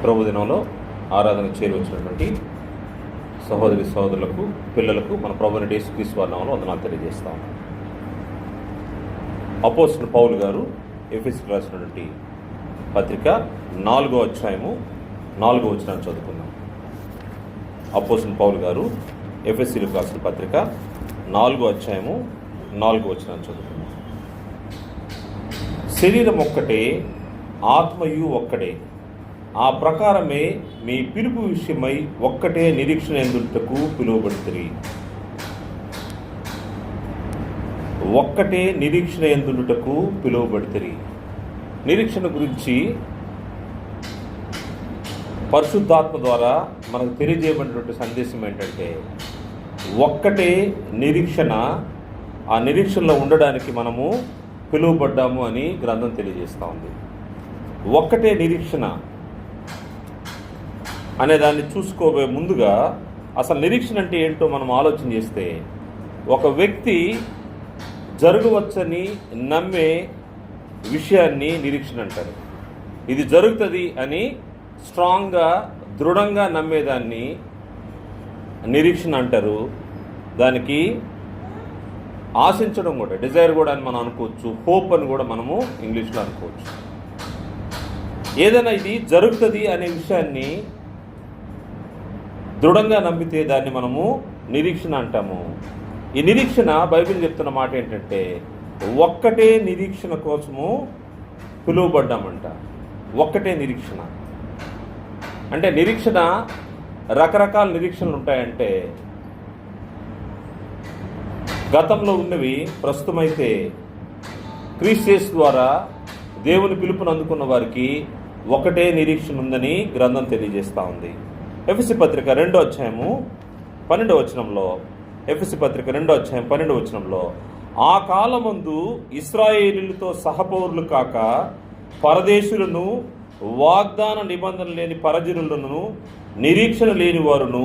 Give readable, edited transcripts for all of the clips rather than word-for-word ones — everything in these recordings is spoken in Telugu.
ప్రభు దినంలో ఆరాధన చేరువచ్చినటువంటి సహోదరి సహోదరులకు, పిల్లలకు మన ప్రభువైన యేసుక్రీస్తు వారి నామములో వందనాలు తెలియజేస్తాం. అపోస్తలుడైన పౌలు గారు ఎఫెసీయులకు రాసినటువంటి పత్రిక 4వ అధ్యాయము 4వ వచనాన్ని చదువుకుందాం. అపోస్తలుడైన పౌలు గారు ఎఫెసీయులకు రాసిన పత్రిక 4వ అధ్యాయము 4వ వచనాన్ని చదువుకుందాం. శరీరం ఒక్కటే, ఆత్మయు ఒక్కడే, ఆ ప్రకారమే మీ పిలుపు విషయమై ఒక్కటే నిరీక్షణ ఎందుటకు పిలువబడితిరి. ఒక్కటే నిరీక్షణ ఎందుటకు పిలువబడితిరి. నిరీక్షణ గురించి పరిశుద్ధాత్మ ద్వారా మనకు తెలియజేయబడినటువంటి సందేశం ఏంటంటే, ఒక్కటే నిరీక్షణ, ఆ నిరీక్షణలో ఉండడానికి మనము పిలువబడ్డాము అని గ్రంథం తెలియజేస్తూ ఉంది. ఒక్కటే నిరీక్షణ అనే దాన్ని చూసుకోబోయే ముందుగా అసలు నిరీక్షణ అంటే ఏంటో మనం ఆలోచన చేస్తే, ఒక వ్యక్తి జరగవచ్చని నమ్మే విషయాన్ని నిరీక్షణ అంటారు. ఇది జరుగుతుంది అని స్ట్రాంగ్గా, దృఢంగా నమ్మేదాన్ని నిరీక్షణ అంటారు. దానికి ఆశించడం కూడా, డిజైర్ కూడా అని మనం అనుకోవచ్చు, హోప్ అని కూడా మనము ఇంగ్లీష్లో అనుకోవచ్చు. ఏదైనా ఇది జరుగుతుంది అనే విషయాన్ని దృఢంగా నమ్మితే దాన్ని మనము నిరీక్షణ అంటాము. ఈ నిరీక్షణ బైబిల్ చెప్తున్న మాట ఏంటంటే, ఒక్కటే నిరీక్షణ కోసము పిలువబడ్డామంట. ఒక్కటే నిరీక్షణ అంటే, నిరీక్షణ రకరకాల నిరీక్షణలు ఉంటాయంటే, గతంలో ఉన్నవి ప్రస్తుతమైతే క్రీస్తు యేసు ద్వారా దేవుని పిలుపును అందుకున్న వారికి ఒకటే నిరీక్షణ ఉందని గ్రంథం తెలియజేస్తూ ఉంది. ఎఫెసీ పత్రిక 2వ అధ్యాయము 12వ వచనంలో, ఎఫెసీ పత్రిక 2వ అధ్యాయం 12వ వచనంలో, ఆ కాలమందు ఇశ్రాయేలీయులతో సహపౌరులు కాక పరదేశులను, వాగ్దాన నిబంధన లేని పరజనులను, నిరీక్షణ లేని వారును,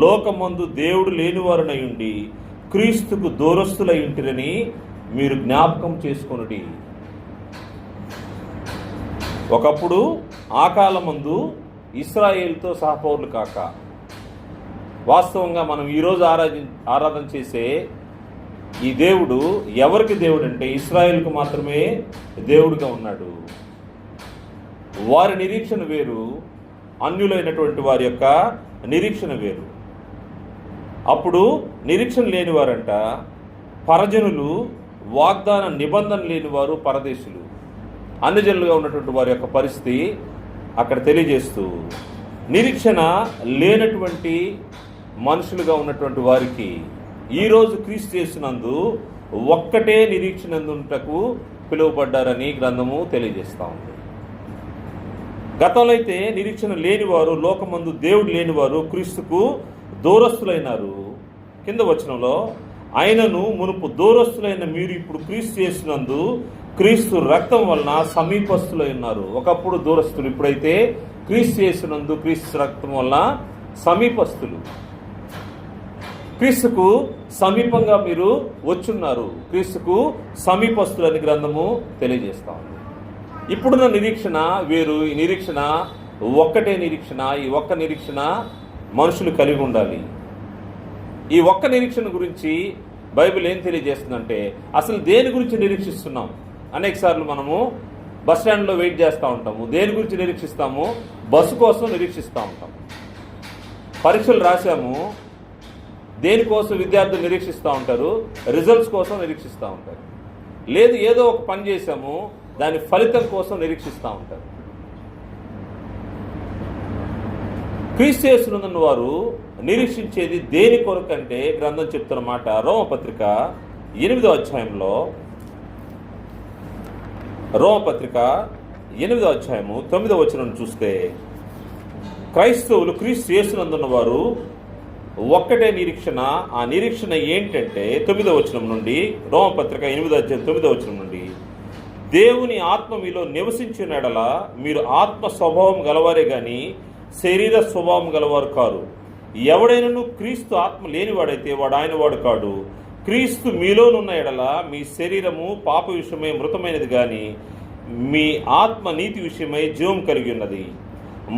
లోకమందు దేవుడు లేనివారునై ఉండి క్రీస్తుకు దూరస్తులై ఉంటిరని మీరు జ్ఞాపకం చేసుకొనుడి. ఒకప్పుడు ఆ కాలమందు ఇశ్రాయేలుతో సహపౌరులు కాక, వాస్తవంగా మనం ఈరోజు ఆరాధన చేసే ఈ దేవుడు ఎవరికి దేవుడు అంటే, ఇశ్రాయేలుకు మాత్రమే దేవుడుగా ఉన్నాడు. వారి నిరీక్షణ వేరు, అన్యులైనటువంటి వారి యొక్క నిరీక్షణ వేరు. అప్పుడు నిరీక్షణ లేనివారంట పరజనులు, వాగ్దాన నిబంధన లేనివారు పరదేశులు, అన్యజనులుగా ఉన్నటువంటి వారి యొక్క పరిస్థితి అక్కడ తెలియజేస్తూ, నిరీక్షణ లేనటువంటి మనుషులుగా ఉన్నటువంటి వారికి ఈరోజు క్రీస్తు యేసునందు ఒక్కటే నిరీక్షణ ఎందుటకు పిలువబడ్డారని గ్రంథము తెలియజేస్తూ ఉంది. గతంలో అయితే నిరీక్షణ లేనివారు, లోకమందు దేవుడు లేనివారు క్రీస్తుకు దూరస్తులైనారు. కింద వచనంలో, ఆయనను మునుపు దూరస్తులైన మీరు ఇప్పుడు క్రీస్తు యేసునందు క్రీస్తు రక్తం వలన సమీపస్తులై ఉన్నారు. ఒకప్పుడు దూరస్తులు, ఇప్పుడైతే క్రీస్తు యేసునందు క్రీస్తు రక్తం వలన సమీపస్తులు. క్రీస్తుకు సమీపంగా మీరు వచ్చున్నారు, క్రీస్తుకు సమీపస్తులని గ్రంథము తెలియజేస్తా ఉంది. ఇప్పుడున్న నిరీక్షణ వేరు. ఈ నిరీక్షణ ఒక్కటే నిరీక్షణ. ఈ ఒక్క నిరీక్షణ మనుషులు కలిగి ఉండాలి. ఈ ఒక్క నిరీక్షణ గురించి బైబిల్ ఏం తెలియజేస్తుందంటే, అసలు దేని గురించి నిరీక్షిస్తున్నాం? అనేక సార్లు మనము బస్ స్టాండ్లో వెయిట్ చేస్తూ ఉంటాము. దేని గురించి నిరీక్షిస్తాము? బస్సు కోసం నిరీక్షిస్తూ ఉంటాం. పరీక్షలు రాసాము, దేనికోసం విద్యార్థులు నిరీక్షిస్తూ ఉంటారు? రిజల్ట్స్ కోసం నిరీక్షిస్తూ ఉంటారు. లేదు, ఏదో ఒక పని చేశాము, దాని ఫలితం కోసం నిరీక్షిస్తూ ఉంటారు. క్రీస్తు యేసునందున్న వారు నిరీక్షించేది దేని కొరకంటే, గ్రంథం చెప్తున్న మాట రోమపత్రిక 8వ అధ్యాయంలో, రోమపత్రిక 8వ అధ్యాయము 9వ వచనం చూస్తే, క్రైస్తవులు క్రీస్తు యేసునందున్న వారు ఒక్కటే నిరీక్షణ. ఆ నిరీక్షణ ఏంటంటే 9వ వచనం నుండి, రోమపత్రిక 8వ అధ్యాయం 9వ వచనం నుండి, దేవుని ఆత్మ మీలో నివసించిన ఎడల మీరు ఆత్మ స్వభావం గలవారే గాని శరీర స్వభావం గలవారు కారు. ఎవడైనను క్రీస్తు ఆత్మ లేనివాడైతే వాడు ఆయన వాడు కాడు. క్రీస్తు మీలోనున్న ఎడల మీ శరీరము పాప విషయమై మృతమైనది గాని మీ ఆత్మ నీతి విషయమై జీవం కలిగి ఉన్నది.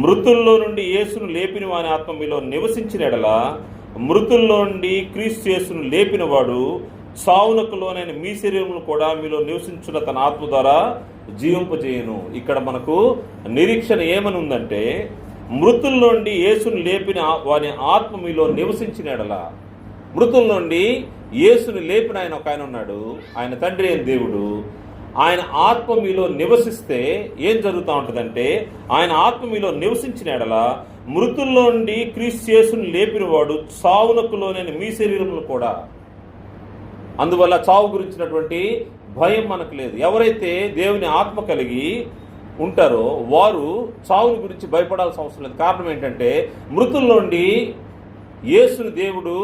మృతుల్లో నుండి యేసును లేపిన వాని ఆత్మ మీలో నివసించిన ఎడల మృతుల్లో నుండి క్రీస్తు యేసును లేపినవాడు సావునకు లోనైన మీ శరీరమును కూడా మీలో నివసించున్న తన ఆత్మ ద్వారా జీవింపజేయను. ఇక్కడ మనకు నిరీక్షణ ఏమని ఉందంటే, మృతుల్లో నుండి యేసును లేపిన వాని ఆత్మ మీలో నివసించిన ఎడల, మృతుల నుండి యేసుని లేపిన ఆయన ఒక ఆయన ఉన్నాడు, ఆయన తండ్రి అయిన దేవుడు. ఆయన ఆత్మ మీలో నివసిస్తే ఏం జరుగుతూ ఉంటుందంటే, ఆయన ఆత్మ మీలో నివసించిన ఎడల మృతుల్లో నుండి క్రీస్తు యేసుని లేపినవాడు చావునకు లోనైన మీ శరీరములు కూడా. అందువల్ల చావు గురించినటువంటి భయం మనకు లేదు. ఎవరైతే దేవుని ఆత్మ కలిగి ఉంటారో వారు చావుని గురించి భయపడాల్సిన అవసరం లేదు. కారణం ఏంటంటే, మృతుల్లోండి యేసుని దేవుడు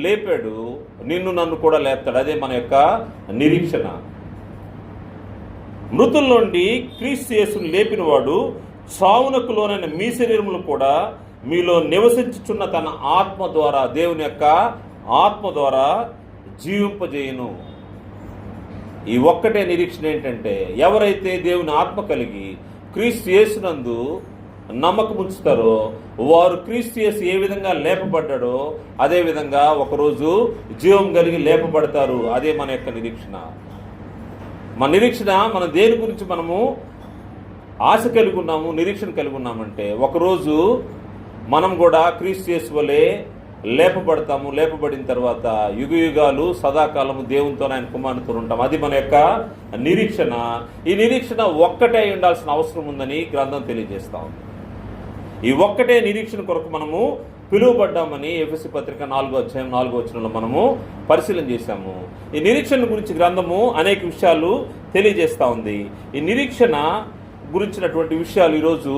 లేపాడు, నిన్ను నన్ను కూడా లేపుతాడు. అదే మన యొక్క నిరీక్షణ. మృతుల్లోండి క్రీస్తు యేసుని లేపినవాడు చావునకు లోనైన మీ శరీరములు కూడా మీలో నివసించుచున్న తన ఆత్మ ద్వారా, దేవుని యొక్క ఆత్మ ద్వారా జీవింపజేయును. ఈ ఒక్కటే నిరీక్షణ ఏంటంటే, ఎవరైతే దేవుని ఆత్మ కలిగి క్రీస్తు యేసునందు నమ్మకం ఉంచుతారో వారు క్రీస్తు యేసు ఏ విధంగా లేపబడ్డాడో అదే విధంగా ఒకరోజు జీవం కలిగి లేపబడతారు. అదే మన యొక్క నిరీక్షణ. మన నిరీక్షణ మన దేని గురించి మనము ఆశ కలిగి ఉన్నాము, నిరీక్షణ కలిగి ఉన్నామంటే, ఒకరోజు మనం కూడా క్రీస్తు యేసు వలె లేపబడతాము. లేపబడిన తర్వాత యుగయుగాలు సదాకాలము దేవునితో ఆయన కుమారునితో ఉంటాం. అది మన యొక్క నిరీక్షణ. ఈ నిరీక్షణ ఒక్కటే ఉండాల్సిన అవసరం ఉందని గ్రంథం తెలియజేస్తా ఉంది. ఈ ఒక్కటే నిరీక్షణ కొరకు మనము పిలువబడ్డామని ఎఫెసీ పత్రిక 4వ అధ్యాయం 4వ వచనంలో మనము పరిశీలన చేశాము. ఈ నిరీక్షణ గురించి గ్రంథము అనేక విషయాలు తెలియజేస్తూ ఉంది. ఈ నిరీక్షణ గురించినటువంటి విషయాలు ఈరోజు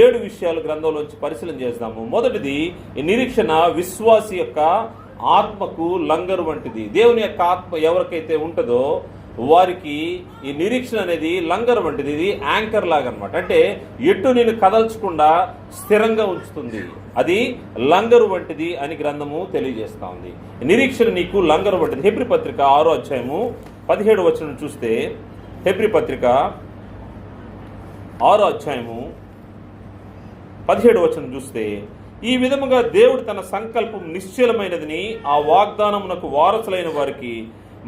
7 విషయాలు గ్రంథంలోంచి పరిశీలన చేస్తాము. మొదటిది, ఈ నిరీక్షణ విశ్వాసి యొక్క ఆత్మకు లంగరు వంటిది. దేవుని యొక్క ఆత్మ ఎవరికైతే ఉంటుందో వారికి ఈ నిరీక్షణ అనేది లంగరు వంటిది. ఇది యాంకర్ లాగా అనమాట. అంటే ఎటు నేను కదల్చకుండా స్థిరంగా ఉంచుతుంది. అది లంగరు వంటిది అని గ్రంథము తెలియజేస్తా ఉంది. నిరీక్షణ నీకు లంగరు వంటిది. హెబ్రీ పత్రిక 6వ అధ్యాయము 17వ వచనం చూస్తే, హెబ్రీ పత్రిక 6వ అధ్యాయము 17వ వచనం చూస్తే, ఈ విధముగా దేవుడు తన సంకల్పం నిశ్చలమైనదని ఆ వాగ్దానమునకు వారసులైన వారికి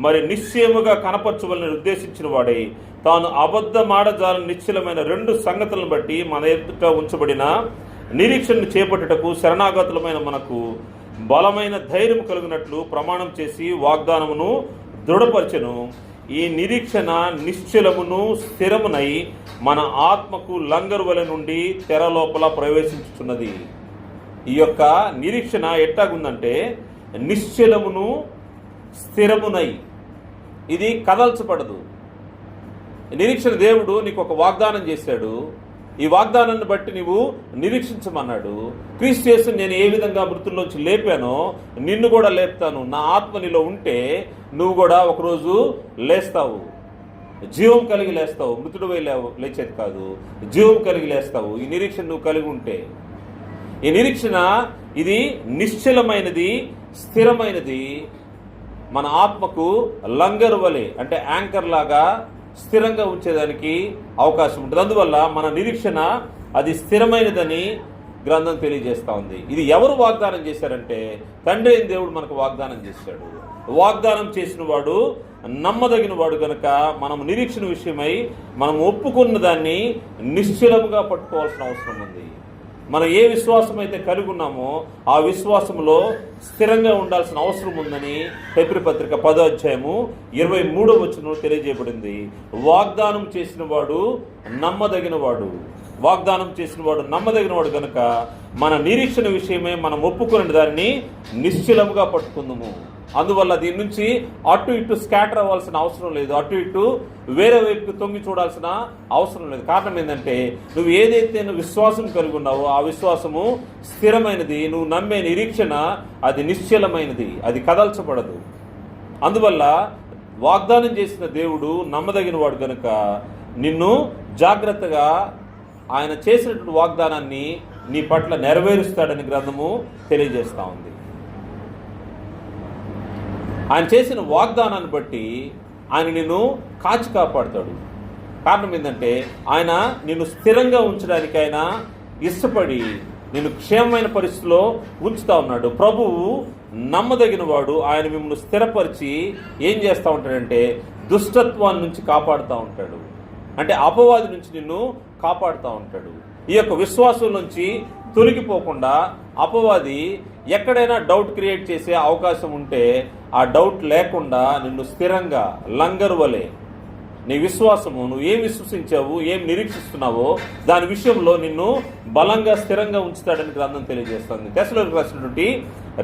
మరి నిశ్చయముగా కనపరచవలని ఉద్దేశించిన వాడే తాను అబద్ధమాడజాలని నిశ్చలమైన 2 సంగతులను బట్టి మన ఎదుట ఉంచబడిన నిరీక్షణను చేపట్టుటకు శరణాగతులమైన మనకు బలమైన ధైర్యం కలిగినట్లు ప్రమాణం చేసి వాగ్దానమును దృఢపరచెను. ఈ నిరీక్షణ నిశ్చలమును స్థిరమునై మన ఆత్మకు లంగరు వలె నుండి తెర లోపల ప్రవేశించుచున్నది. ఈ యొక్క నిరీక్షణ ఎట్టాగుందంటే, నిశ్చలమును స్థిరమునై, ఇది కదల్చబడదు. నిరీక్షణ దేవుడు నీకు ఒక వాగ్దానం చేశాడు. ఈ వాగ్దానాన్ని బట్టి నీవు నిరీక్షించమన్నాడు. క్రీస్తు యేసుని నేను ఏ విధంగా మృతుల్లోంచి లేపానో నిన్ను కూడా లేపుతాను. నా ఆత్మ నీలో ఉంటే నువ్వు కూడా ఒకరోజు లేస్తావు, జీవం కలిగి లేస్తావు. మృతుడిపై లేచేది కాదు, జీవం కలిగి లేస్తావు. ఈ నిరీక్షణ నువ్వు కలిగి ఉంటే, ఈ నిరీక్షణ ఇది నిశ్చలమైనది, స్థిరమైనది. మన ఆత్మకు లంగరు వలె, అంటే యాంకర్ లాగా స్థిరంగా ఉంచేదానికి అవకాశం ఉంటుంది. అందువల్ల మన నిరీక్షణ అది స్థిరమైనదని గ్రంథం తెలియజేస్తూ ఉంది. ఇది ఎవరు వాగ్దానం చేశారంటే, తండ్రి అయిన దేవుడు మనకు వాగ్దానం చేశాడు. వాగ్దానం చేసిన వాడు నమ్మదగిన వాడు కనుక మనం నిరీక్షణ విషయమై మనం ఒప్పుకున్న దాన్ని నిశ్చలముగా పట్టుకోవాల్సిన అవసరం ఉంది. మనం ఏ విశ్వాసం అయితే కలిగి ఉన్నామో ఆ విశ్వాసంలో స్థిరంగా ఉండాల్సిన అవసరం ఉందని హెబ్రీ పత్రిక 10వ అధ్యాయము 23వ వచనంలో తెలియజేయబడింది. వాగ్దానం చేసిన వాడు నమ్మదగిన వాడు, వాగ్దానం చేసిన వాడు నమ్మదగిన వాడు కనుక మన నిరీక్షణ విషయమే మనం ఒప్పుకునే దాన్ని నిశ్చలముగా పట్టుకుందాము. అందువల్ల దీని నుంచి అటు ఇటు స్కాటర్ అవ్వాల్సిన అవసరం లేదు, అటు ఇటు వేరే వైపుకి తొంగి చూడాల్సిన అవసరం లేదు. కారణం ఏంటంటే, నువ్వు ఏదైతే నువ్వు విశ్వాసం కలిగి ఉన్నావో ఆ విశ్వాసము స్థిరమైనది. నువ్వు నమ్మే నిరీక్షణ అది నిశ్చలమైనది, అది కదల్చబడదు. అందువల్ల వాగ్దానం చేసిన దేవుడు నమ్మదగిన వాడు కనుక నిన్ను జాగ్రత్తగా ఆయన చేసినటువంటి వాగ్దానాన్ని నీ పట్ల నెరవేరుస్తాడని గ్రంథము తెలియజేస్తూ ఉంది. ఆయన చేసిన వాగ్దానాన్ని బట్టి ఆయన నిన్ను కాచి కాపాడుతాడు. కారణం ఏంటంటే, ఆయన నిన్ను స్థిరంగా ఉంచడానికి ఆయన ఇష్టపడి నేను క్షేమమైన పరిస్థితిలో ఉంచుతా ఉన్నాడు. ప్రభువు నమ్మదగిన వాడు. ఆయన మిమ్మల్ని స్థిరపరిచి ఏం చేస్తూ ఉంటాడంటే దుష్టత్వాన్ని నుంచి కాపాడుతూ ఉంటాడు. అంటే అపవాది నుంచి నిన్ను కాపాడుతూ ఉంటాడు. ఈ యొక్క విశ్వాసం నుంచి తొలగిపోకుండా అపవాది ఎక్కడైనా డౌట్ క్రియేట్ చేసే అవకాశం ఉంటే ఆ డౌట్ లేకుండా నిన్ను స్థిరంగా లంగరు వలె నీ విశ్వాసము, నువ్వు ఏం విశ్వసించావు, ఏం నిరీక్షిస్తున్నావో దాని విషయంలో నిన్ను బలంగా స్థిరంగా ఉంచుతాడని గ్రంథం తెలియజేస్తుంది. తెస్సలోనికీయులకు రాసినటువంటి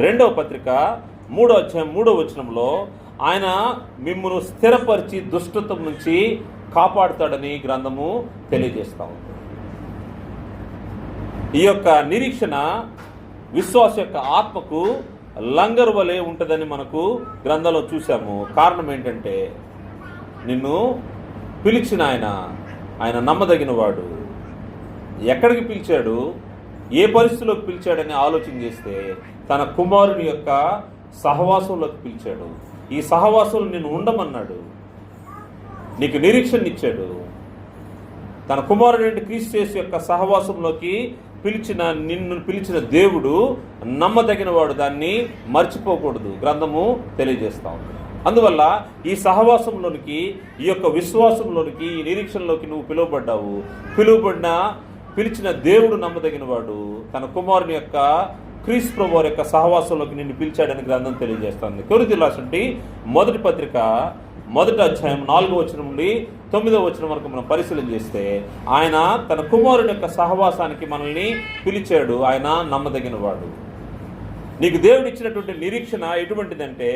2వ పత్రిక 3వ అధ్యాయం 3వ వచనంలో ఆయన మిమ్మును స్థిరపరిచి దుష్టత్వం నుంచి కాపాడుతాడని గ్రంథము తెలియజేస్తా ఉంది. ఈ యొక్క నిరీక్షణ విశ్వాస యొక్క ఆత్మకు లంగరు వలె ఉంటుందని మనకు గ్రంథంలో చూసాము. కారణం ఏంటంటే నిన్ను పిలిచిన ఆయన నమ్మదగిన వాడు. ఎక్కడికి పిలిచాడు, ఏ పరిస్థితిలోకి పిలిచాడని ఆలోచన చేస్తే తన కుమారుని యొక్క సహవాసంలోకి పిలిచాడు. ఈ సహవాసంలో నిన్ను ఉండమన్నాడు, నీకు నిరీక్షణ ఇచ్చాడు. తన కుమారుడు క్రీస్తు యేసు యొక్క సహవాసంలోకి నిన్ను పిలిచిన దేవుడు నమ్మదగిన వాడు. దాన్ని మర్చిపోకూడదు గ్రంథము తెలియజేస్తా ఉంది. అందువల్ల ఈ సహవాసంలోనికి, ఈ యొక్క విశ్వాసంలోనికి, ఈ నిరీక్షణలోకి నువ్వు పిలువబడ్డావు. పిలిచిన దేవుడు నమ్మదగిన వాడు. తన కుమారుని యొక్క క్రీస్తు ప్రభువు యొక్క సహవాసంలోకి నిన్ను పిలిచాడని గ్రంథం తెలియజేస్తుంది. కొరింథీయులకు రాసినటువంటి 1వ పత్రిక 1వ అధ్యాయం 4వ వచనం నుండి 9వ వచనం వరకు మనం పరిశీలన చేస్తే ఆయన తన కుమారుని యొక్క సహవాసానికి మనల్ని పిలిచాడు. ఆయన నమ్మదగిన వాడు. నీకు దేవుడు ఇచ్చినటువంటి నిరీక్షణ ఎటువంటిదంటే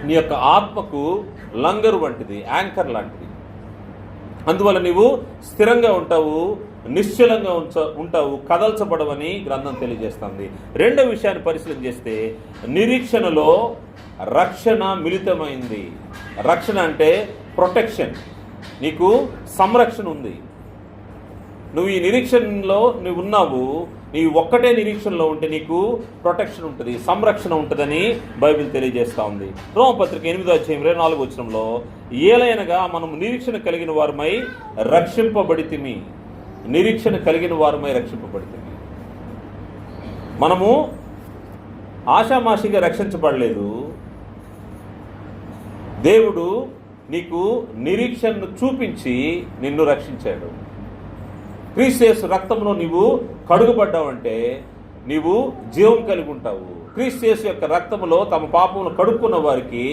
నీ యొక్క ఆత్మకు లంగరు వంటిది, యాంకర్ లాంటిది. అందువల్ల నీవు స్థిరంగా ఉంటావు, నిశ్చలంగా ఉంటావు, కదల్చబడవని గ్రంథం తెలియజేస్తుంది. 2వ విషయాన్ని పరిశీలన చేస్తే నిరీక్షణలో రక్షణ మిళితమైంది. రక్షణ అంటే ప్రొటెక్షన్, నీకు సంరక్షణ ఉంది. నువ్వు ఈ నిరీక్షణలో నువ్వు ఉన్నావు, నీవు ఒక్కటే నిరీక్షణలో ఉంటే నీకు ప్రొటెక్షన్ ఉంటుంది, సంరక్షణ ఉంటుందని బైబిల్ తెలియజేస్తూ ఉంది. రోమపత్రిక 8వ అధ్యాయం 24వ వచనంలో ఏలైనగా మనం నిరీక్షణ కలిగిన వారమై రక్షింపబడితిమి. నిరీక్షణ కలిగిన వారమై రక్షింపబడితిమి. మనము ఆషామాషిగా రక్షించబడలేదు. దేవుడు నీకు నిరీక్షణను చూపించి నిన్ను రక్షించాడు. క్రీస్తు యేసు రక్తంలో నీవు కడుగుపడ్డావంటే నీవు జీవం కలిగి ఉంటావు. క్రీస్తు యేసు యొక్క రక్తంలో తమ పాపమును కడుక్కున్న వారికి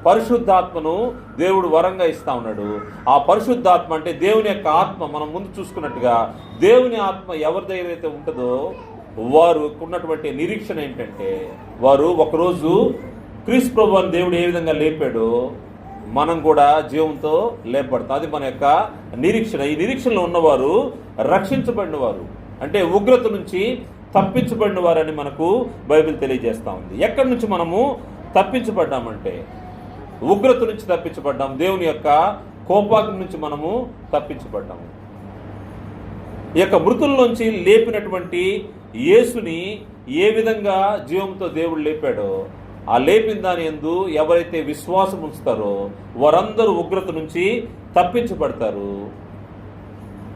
పరిశుద్ధాత్మను దేవుడు వరంగా ఇస్తా ఉన్నాడు. ఆ పరిశుద్ధాత్మ అంటే దేవుని యొక్క ఆత్మ. మనం ముందు చూసుకున్నట్టుగా దేవుని ఆత్మ ఎవరి దగ్గర అయితే ఉంటుందో వారు ఉన్నటువంటి నిరీక్షణ ఏంటంటే వారు ఒకరోజు క్రీస్తు ప్రభువుని దేవుడు ఏ విధంగా లేపాడో మనం కూడా జీవంతో లేపబడతాం. అది మన యొక్క నిరీక్షణ. ఈ నిరీక్షణలో ఉన్నవారు రక్షించబడిన వారు, అంటే ఉగ్రత నుంచి తప్పించబడిన వారని మనకు బైబిల్ తెలియజేస్తూ ఉంది. ఎక్కడి నుంచి మనము తప్పించబడ్డామంటే ఉగ్రత నుంచి తప్పించబడ్డాం, దేవుని యొక్క కోపాగ్ని నుంచి మనము తప్పించబడ్డాము. ఈ యొక్క మృతుల్లోంచి లేపినటువంటి యేసుని ఏ విధంగా జీవంతో దేవుడు లేపాడో ఆ లేపిన దాని యందు ఎవరైతే విశ్వాసం ఉంచుతారో వారందరూ ఉగ్రత నుంచి తప్పించబడతారు.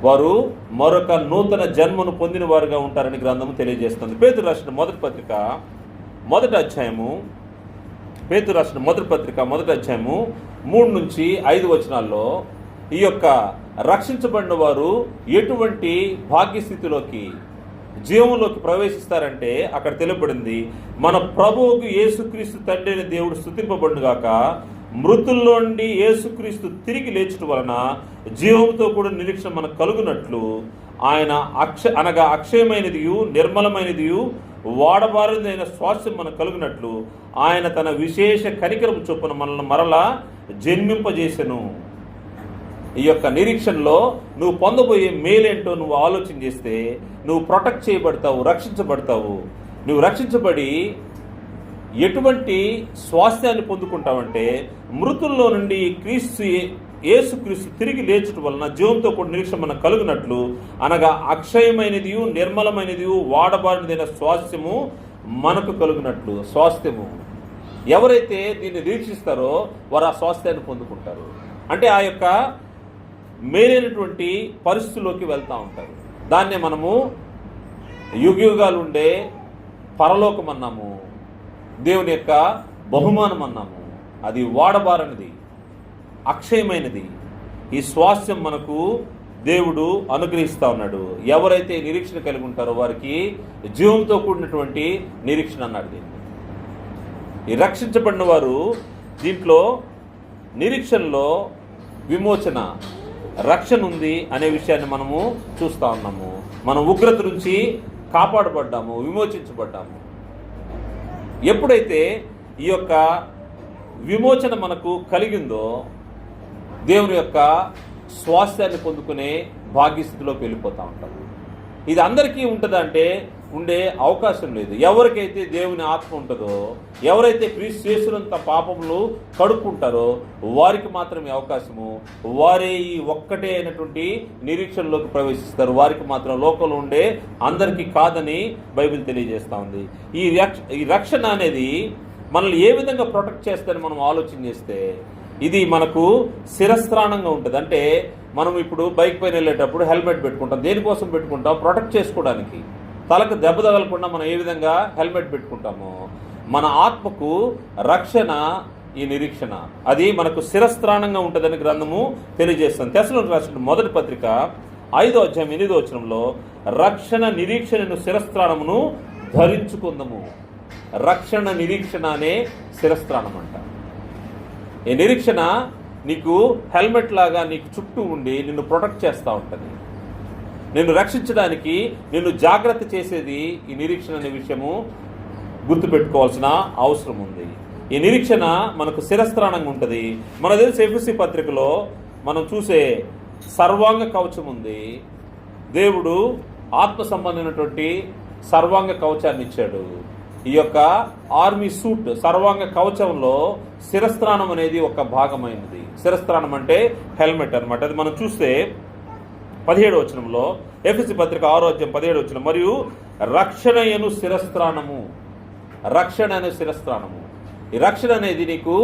వారు మరొక నూతన జన్మను పొందిన వారుగా ఉంటారని గ్రంథము తెలియజేస్తుంది. పేతురు రాసిన మొదటి పత్రిక 1వ అధ్యాయము 3 నుంచి 5 వచనాల్లో ఈ యొక్క రక్షించబడిన వారు ఎటువంటి భాగ్యస్థితిలోకి, జీవంలోకి ప్రవేశిస్తారంటే అక్కడ తెలుపబడింది, మన ప్రభువుకు యేసుక్రీస్తు తండ్రి అయిన దేవుడు స్తుతింపబడుగాక, మృతుల్లో నుండి యేసుక్రీస్తు తిరిగి లేచుట వలన జీవంతో కూడా నిరీక్షణ మనకు కలుగునట్లు ఆయన అనగా అక్షయమైనదియు నిర్మలమైనదియు వాడబారినదైన స్వాస్థ్యం మనకు కలుగునట్లు ఆయన తన విశేష కనికరం చొప్పున మనల్ని మరలా జన్మింపజేసెను. ఈ యొక్క నిరీక్షణలో నువ్వు పొందబోయే మేలేంటో నువ్వు ఆలోచన చేస్తే నువ్వు ప్రొటెక్ట్ చేయబడతావు, రక్షించబడతావు. నువ్వు రక్షించబడి ఎటువంటి స్వాస్థ్యాన్ని పొందుకుంటావంటే మృతుల్లో నుండి యేసుక్రీస్తు తిరిగి లేచుట వలన జీవంతో కూడా నిరీక్షణ మనకు కలుగునట్లు అనగా అక్షయమైనది నిర్మలమైనది వాడబారినదైన స్వాస్థ్యము మనకు కలుగునట్లు. స్వాస్థ్యము ఎవరైతే దీన్ని నిరీక్షిస్తారో వారు ఆ స్వాస్థ్యాన్ని పొందుకుంటారు. అంటే ఆ యొక్క మేలైనటువంటి పరిస్థితుల్లోకి వెళ్తూ ఉంటారు. దాన్నే మనము యుగయుగాలు ఉండే పరలోకం అన్నాము, దేవుని యొక్క బహుమానం అన్నాము. అది వాడబారనిది, అక్షయమైనది. ఈ స్వాస్థ్యం మనకు దేవుడు అనుగ్రహిస్తూ ఉన్నాడు. ఎవరైతే నిరీక్షణ కలిగి ఉంటారో వారికి జీవంతో కూడినటువంటి నిరీక్షణ అన్నాడు దీన్ని. ఈ రక్షించబడిన వారు దీంట్లో నిరీక్షణలో విమోచన, రక్షణ ఉంది అనే విషయాన్ని మనము చూస్తూ ఉన్నాము. మనం ఉగ్రత నుంచి కాపాడబడ్డాము, విమోచించబడ్డాము. ఎప్పుడైతే ఈ యొక్క విమోచన మనకు కలిగిందో దేవుని యొక్క స్వాస్థ్యాన్ని పొందుకునే భాగ్యస్థితిలోకి వెళ్ళిపోతూ ఉంటారు. ఇది అందరికీ ఉంటుందంటే ఉండే అవకాశం లేదు. ఎవరికైతే దేవుని ఆత్మ ఉంటుందో, ఎవరైతే క్రీస్తు యేసునంత పాపములు కడుక్కుంటారో వారికి మాత్రమే అవకాశము. వారే ఈ ఒక్కటే అయినటువంటి నిరీక్షణలోకి ప్రవేశిస్తారు. వారికి మాత్రం లోకంలో ఉండే అందరికీ కాదని బైబిల్ తెలియజేస్తూ ఉంది. ఈ రక్షణ అనేది మనల్ని ఏ విధంగా ప్రొటెక్ట్ చేస్తుందని మనం ఆలోచన చేస్తే ఇది మనకు శిరస్త్రాణంగా ఉంటుంది. అంటే మనం ఇప్పుడు బైక్ పైన వెళ్ళేటప్పుడు హెల్మెట్ పెట్టుకుంటాం. దేనికోసం పెట్టుకుంటాం? ప్రొటెక్ట్ చేసుకోవడానికి. తలకు దెబ్బ తగలకుండా మనం ఏ విధంగా హెల్మెట్ పెట్టుకుంటామో, మన ఆత్మకు రక్షణ ఈ నిరీక్షణ, అది మనకు శిరస్త్రాణంగా ఉంటుందని గ్రంథము తెలియజేస్తుంది. తెస్సలోనికీయులకు రాసిన మొదటి పత్రిక 5వ అధ్యాయం 8వ వచనంలో రక్షణ నిరీక్షణను శిరస్త్రాణమును ధరించుకుందాము. రక్షణ నిరీక్షణ అనే శిరస్త్రాణం అంట. ఈ నిరీక్షణ నీకు హెల్మెట్ లాగా నీకు చుట్టూ ఉండి నిన్ను ప్రొటెక్ట్ చేస్తూ ఉంటుంది. నిన్ను రక్షించడానికి నిన్ను జాగ్రత్త చేసేది ఈ నిరీక్షణ అనే విషయము గుర్తుపెట్టుకోవాల్సిన అవసరం ఉంది. ఈ నిరీక్షణ మనకు శిరస్త్రాణంగా ఉంటుంది. మన తెలిసి ఎఫెసీ పత్రికలో మనం చూసే సర్వాంగ కవచం ఉంది. దేవుడు ఆత్మ సంబంధమైనటువంటి సర్వాంగ కవచాన్ని ఇచ్చాడు. ఈ యొక్క ఆర్మీ సూట్ సర్వాంగ కవచంలో శిరస్త్రాణం అనేది ఒక భాగమైనది. శిరస్త్రాణం అంటే హెల్మెట్ అన్నమాట. అది మనం చూస్తే 17వ వచనంలో, ఎఫెసీ పత్రిక 6వ అధ్యాయం 17వ వచనం, మరియు రక్షణయను శిరస్త్రాణము. రక్షణ అనే శిరస్త్రాణము. ఈ రక్షణ అనేది నీకు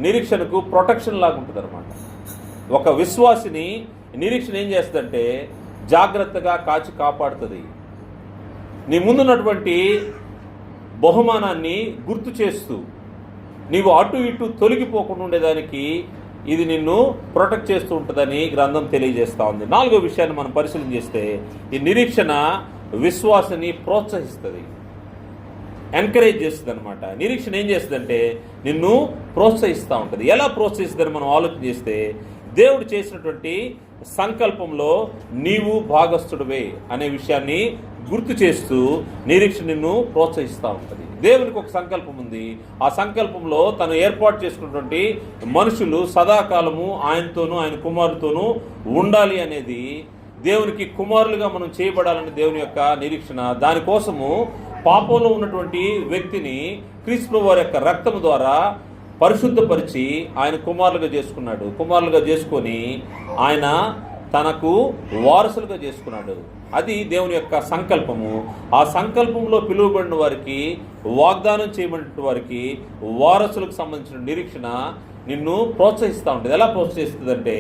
నిరీక్షణకు ప్రొటెక్షన్ లాగా ఉంటుంది అనమాట. ఒక విశ్వాసిని నిరీక్షణ ఏం చేస్తుందంటే జాగ్రత్తగా కాచి కాపాడుతుంది. నీ ముందున్నటువంటి బహుమానాన్ని గుర్తు చేస్తూ నీవు అటు ఇటు తొలగిపోకుండా ఉండేదానికి ఇది నిన్ను ప్రొటెక్ట్ చేస్తూ ఉంటుందని గ్రంథం తెలియజేస్తూ ఉంది. 4వ విషయాన్ని మనం పరిశీలన చేస్తే ఈ నిరీక్షణ విశ్వాసాన్ని ప్రోత్సహిస్తుంది, ఎంకరేజ్ చేస్తుంది అనమాట. నిరీక్షణ ఏం చేస్తుందంటే నిన్ను ప్రోత్సహిస్తూ ఉంటుంది. ఎలా ప్రోత్సహిస్తుందని మనం ఆలోచన చేస్తే దేవుడు చేసినటువంటి సంకల్పంలో నీవు భాగస్థుడివే అనే విషయాన్ని గుర్తు చేస్తూ నిరీక్షణ నిన్ను ప్రోత్సహిస్తూ ఉంటుంది. దేవునికి ఒక సంకల్పం ఉంది. ఆ సంకల్పంలో తను ఏర్పాటు చేసుకున్నటువంటి మనుషులు సదాకాలము ఆయనతోనూ ఆయన కుమారుతోనూ ఉండాలి అనేది, దేవునికి కుమారులుగా మనం చేయబడాలని దేవుని యొక్క నిరీక్షణ. దానికోసము పాపంలో ఉన్నటువంటి వ్యక్తిని క్రీస్తు వారి యొక్క రక్తము ద్వారా పరిశుద్ధపరిచి ఆయన కుమారులుగా చేసుకున్నాడు. కుమారులుగా చేసుకొని ఆయన తనకు వారసులుగా చేసుకున్నాడు. అది దేవుని యొక్క సంకల్పము. ఆ సంకల్పంలో పిలువబడిన వారికి, వాగ్దానం చేయబడిన వారికి వారసులకు సంబంధించిన నిరీక్షణ నిన్ను ప్రోత్సహిస్తూ ఉంటుంది. ఎలా ప్రోత్సహిస్తుందంటే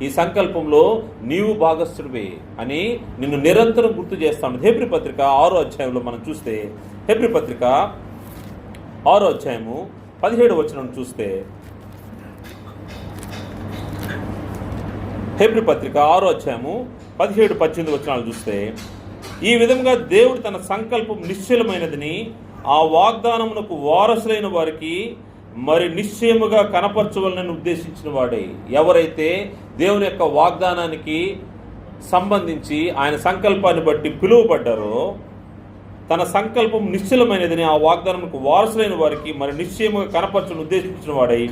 ఈ సంకల్పంలో నీవు భాగస్థుడివే అని నిన్ను నిరంతరం గుర్తు చేస్తూ ఉంటుంది. హెబ్రీ పత్రిక 6వ అధ్యాయంలో మనం చూస్తే, హెబ్రీ పత్రిక 6వ అధ్యాయము 17వ వచనం చూస్తే, హెబ్రీ పత్రిక 6వ అధ్యాయము 17-18 వచనాలు చూస్తే, ఈ విధంగా దేవుడు తన సంకల్పం నిశ్చలమైనదని ఆ వాగ్దానమునకు వారసులైన వారికి మరి నిశ్చయముగా కనపరచవలనని ఉద్దేశించిన వాడే. ఎవరైతే దేవుని యొక్క వాగ్దానానికి సంబంధించి ఆయన సంకల్పాన్ని బట్టి పిలువబడ్డారో, తన సంకల్పం నిశ్చలమైనదని ఆ వాగ్దానముకు వారసులైన వారికి మరి నిశ్చయముగా కనపరచని ఉద్దేశించిన వాడై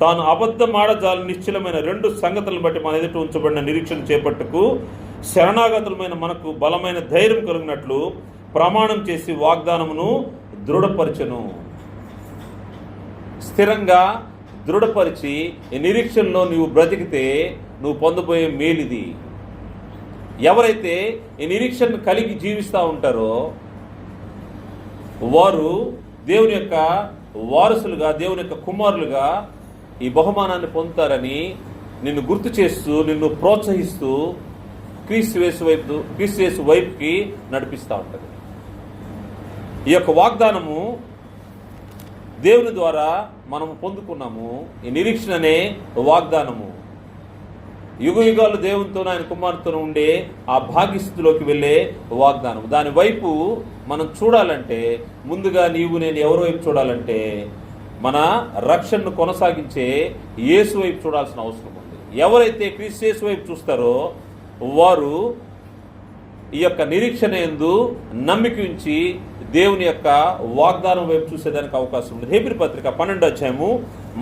తాను అబద్ధమాడజాలని నిశ్చలమైన 2 సంగతులను బట్టి మన ఎదుట ఉంచబడిన నిరీక్షణ చేపట్టుకు శరణాగతులమైన మనకు బలమైన ధైర్యం కలిగినట్లు ప్రమాణం చేసి వాగ్దానమును దృఢపరచెను. స్థిరంగా దృఢపరిచి ఈ నిరీక్షణలో నీవు బ్రతికితే నువ్వు పొందబోయే మేలిది. ఎవరైతే ఈ నిరీక్షణను కలిగి జీవిస్తూ ఉంటారో వారు దేవుని యొక్క వారసులుగా, దేవుని యొక్క కుమారులుగా ఈ బహుమానాన్ని పొందుతారని నిన్ను గుర్తు చేస్తూ, నిన్ను ప్రోత్సహిస్తూ క్రీస్తు యేసు వైపుకి నడిపిస్తూ ఉంటుంది. ఈ యొక్క వాగ్దానము దేవుని ద్వారా మనము పొందుకున్నాము. ఈ నిరీక్షణ అనే వాగ్దానము యుగ యుగాలు దేవునితోనూ ఆయన కుమారుతోనూ ఉండే ఆ భాగ్యస్థితిలోకి వెళ్ళే వాగ్దానం. దాని వైపు మనం చూడాలంటే ముందుగా నీవు నేను ఎవరి వైపు చూడాలంటే మన రక్షణను కొనసాగించే యేసు వైపు చూడాల్సిన అవసరం ఉంది. ఎవరైతే క్రీస్తు యేసు వైపు చూస్తారో వారు ఈ యొక్క నిరీక్షణ యందు నమ్మిక ఉంచి దేవుని యొక్క వాగ్దానం వైపు చూసేదానికి అవకాశం ఉంది. హెబ్రీ పత్రిక 12వ అధ్యాయము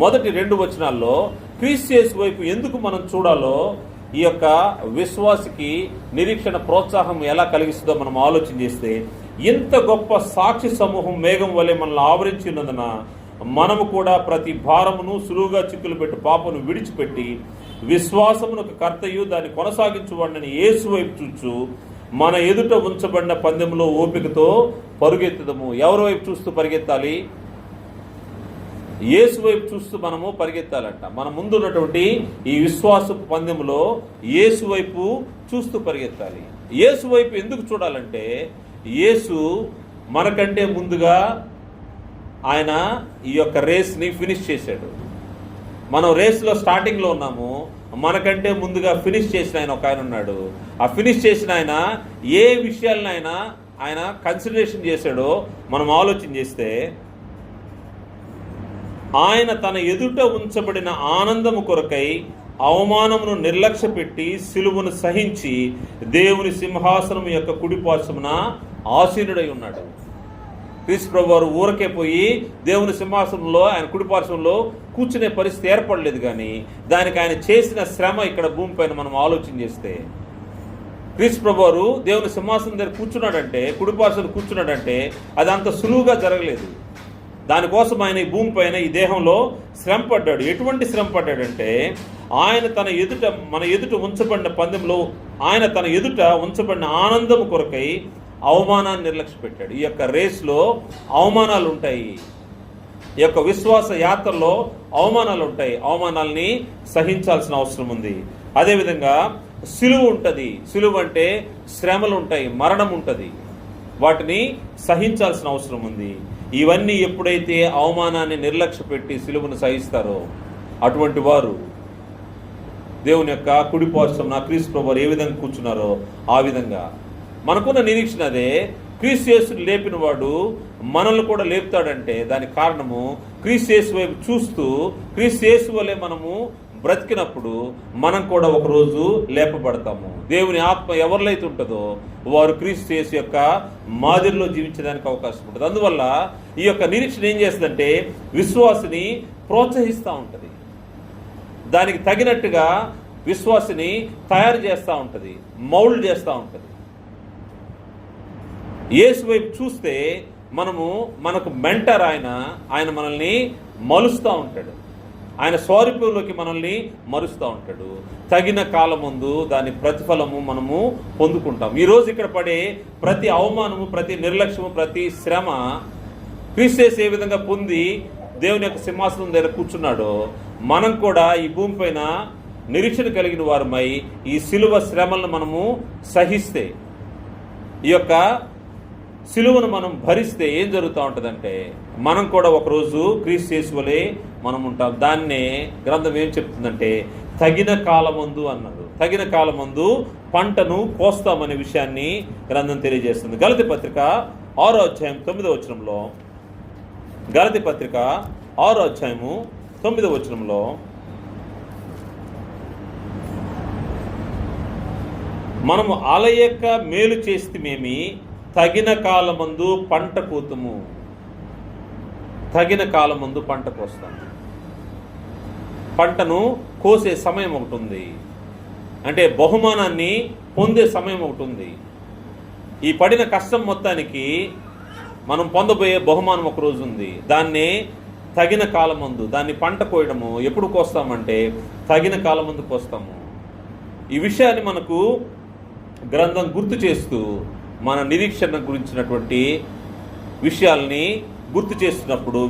మొదటి 2 వచనాల్లో క్రీస్తు యేసు వైపు ఎందుకు మనం చూడాలో, ఈ యొక్క విశ్వాసికి నిరీక్షణ ప్రోత్సాహం ఎలా కలిగిస్తుందో మనం ఆలోచన చేస్తే, ఇంత గొప్ప సాక్షి సమూహం మేఘం వలె మనల్ని ఆవరించినందున మనము కూడా ప్రతి భారమును సులువుగా చిక్కులు పెట్టి పాపను విడిచిపెట్టి విశ్వాసమునకు కర్తయు దాన్ని కొనసాగించువాడని యేసు వైపు చూచు మన ఎదుట ఉంచబడిన పందెంలో ఓపికతో పరుగెత్తుదము. ఎవరి వైపు చూస్తూ పరిగెత్తాలి? యేసు వైపు చూస్తూ మనము పరిగెత్తాలంట. మన ముందున్నటువంటి ఈ విశ్వాసపు పందెంలో యేసు వైపు చూస్తూ పరిగెత్తాలి. యేసు వైపు ఎందుకు చూడాలంటే, యేసు మనకంటే ముందుగా ఆయన ఈ యొక్క రేస్ని ఫినిష్ చేశాడు. మనం రేస్లో స్టార్టింగ్లో ఉన్నాము, మనకంటే ముందుగా ఫినిష్ చేసిన ఆయన ఒక ఆయన ఉన్నాడు. ఆ ఫినిష్ చేసిన ఆయన ఏ విషయాలను ఆయన కన్సిడరేషన్ చేశాడో మనం ఆలోచన చేస్తే, ఆయన తన ఎదుట ఉంచబడిన ఆనందము కొరకై అవమానమును నిర్లక్ష్య పెట్టి సిలువను సహించి దేవుని సింహాసనం యొక్క కుడిపార్శ్వమున ఆసీనుడై ఉన్నాడు. క్రీస్తు ప్రభు వారు ఊరకే పోయి దేవుని సింహాసనంలో ఆయన కుడిపార్శ్వంలో కూర్చునే పరిస్థితి ఏర్పడలేదు. కానీ దానికి ఆయన చేసిన శ్రమ ఇక్కడ భూమిపైన మనం ఆలోచన చేస్తే, క్రీస్తు ప్రభు వారు దేవుని సింహాసనం దగ్గర కూర్చున్నాడంటే, కుడిపార్శ్వం కూర్చున్నాడంటే అది అంత సులువుగా జరగలేదు. దానికోసం ఆయన ఈ భూమిపైన ఈ దేహంలో శ్రమ పడ్డాడు. ఎటువంటి శ్రమ పడ్డాడంటే, ఆయన తన ఎదుట మన ఎదుట ఉంచబడిన పందెంలో ఆయన తన ఎదుట ఉంచబడిన ఆనందం కొరకై అవమానాన్ని నిర్లక్ష్య పెట్టాడు. ఈ యొక్క రేస్లో అవమానాలు ఉంటాయి. ఈ యొక్క విశ్వాస యాత్రలో అవమానాలు ఉంటాయి. అవమానాల్ని సహించాల్సిన అవసరం ఉంది. అదేవిధంగా సిలువ ఉంటుంది. సిలువ అంటే శ్రమలు ఉంటాయి, మరణం ఉంటుంది. వాటిని సహించాల్సిన అవసరం ఉంది. ఇవన్నీ ఎప్పుడైతే అవమానాన్ని నిర్లక్ష్య పెట్టి సిలువను సహిస్తారో అటువంటి వారు దేవుని యొక్క కుడిపార్శ్వమున క్రీస్తు ప్రభువు ఏ విధంగా కూర్చున్నారో ఆ విధంగా మనకున్న నిరీక్షణ అదే. క్రీస్తు యేసుని లేపిన వాడు మనల్ని కూడా లేపుతాడంటే దానికి కారణము క్రీస్తు యేసు వైపు చూస్తూ క్రీస్తు యేసు వలె మనము బ్రతికినప్పుడు మనం కూడా ఒకరోజు లేపబడతాము. దేవుని ఆత్మ ఎవరిలో అయితే ఉంటుందో వారు క్రీస్తు యేసు యొక్క మాదిరిలో జీవించడానికి అవకాశం ఉంటుంది. అందువల్ల ఈ యొక్క నిరీక్షణ ఏం చేస్తుందంటే విశ్వాసిని ప్రోత్సహిస్తూ ఉంటుంది. దానికి తగినట్టుగా విశ్వాసిని తయారు చేస్తూ ఉంటుంది, మౌల్డ్ చేస్తూ ఉంటుంది. యేసు వైపు చూస్తే మనకు మెంటర్ ఆయన మనల్ని మలుస్తూ ఉంటాడు. ఆయన స్వరూపంలోకి మనల్ని మరుస్తూ ఉంటాడు. తగిన కాలం ముందు దాని ప్రతిఫలము మనము పొందుకుంటాం. ఈరోజు ఇక్కడ పడే ప్రతి అవమానము, ప్రతి నిర్లక్ష్యము, ప్రతి శ్రమ క్రీస్తు యేసు ఏ విధంగా పొంది దేవుని యొక్క సింహాసనం దగ్గర కూర్చున్నాడో మనం కూడా ఈ భూమిపైన నిరీక్షణ కలిగిన వారమై ఈ సిలువ శ్రమలను మనము సహిస్తే, ఈ యొక్క సిలువను మనం భరిస్తే ఏం జరుగుతూ ఉంటుందంటే మనం కూడా ఒకరోజు క్రీస్తు యేసు వలె మనం ఉంటాం. దాన్నే గ్రంథం ఏం చెప్తుందంటే తగిన కాలమందు అన్నాడు. తగిన కాలమందు పంటను కోస్తామనే విషయాన్ని గ్రంథం తెలియజేస్తుంది. గలతీ పత్రిక 6వ అధ్యాయం 9వ వచనంలో, గలతీ పత్రిక 6వ అధ్యాయము 9వ వచనంలో మనము అలయక మేలు చేస్తేమేమి తగిన కాలమందు పంట కోతుము. తగిన కాలమందు పంట కోస్తాము. పంటను కోసే సమయం ఒకటి ఉంది, అంటే బహుమానాన్ని పొందే సమయం ఒకటి ఉంది. ఈ పడిన కష్టం మొత్తానికి మనం పొందబోయే బహుమానం ఒక రోజు ఉంది. దాన్ని తగిన కాలమందు దాన్ని పంట కోయడము ఎప్పుడు కోస్తామంటే తగిన కాలమందు కోస్తాము. ఈ విషయాన్ని మనకు గ్రంథం గుర్తు చేస్తూ మన నిరీక్షణ గురించినటువంటి విషయాల్ని గుర్తు చేస్తున్నప్పుడు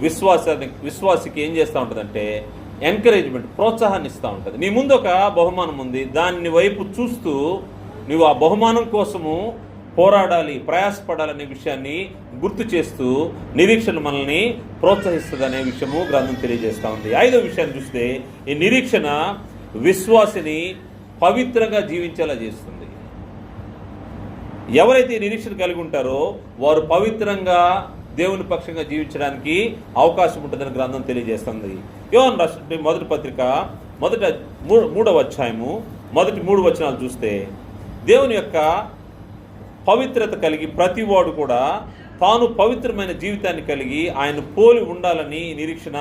విశ్వాసికి ఏం చేస్తూ ఉంటుందంటే ఎంకరేజ్మెంట్, ప్రోత్సాహాన్ని ఇస్తూ ఉంటుంది. నీ ముందు ఒక బహుమానం ఉంది, దాన్ని వైపు చూస్తూ నువ్వు ఆ బహుమానం కోసము పోరాడాలి, ప్రయాసపడాలనే విషయాన్ని గుర్తు చేస్తూ నిరీక్షణ మనల్ని ప్రోత్సహిస్తుందనే విషయము గ్రంథం తెలియజేస్తూ ఉంది. 5వ విషయాన్ని చూస్తే ఈ నిరీక్షణ విశ్వాసిని పవిత్రంగా జీవించేలా చేస్తుంది. ఎవరైతే నిరీక్షణ కలిగి ఉంటారో వారు పవిత్రంగా దేవుని పక్షంగా జీవించడానికి అవకాశం ఉంటుందని గ్రంథం తెలియజేస్తుంది. యోహాను రాసిన మొదటి పత్రిక 3వ అధ్యాయము మొదటి 3 వచనాలు చూస్తే దేవుని యొక్క పవిత్రత కలిగి ప్రతివాడు కూడా తాను పవిత్రమైన జీవితాన్ని కలిగి ఆయన పోలి ఉండాలని నిరీక్షణ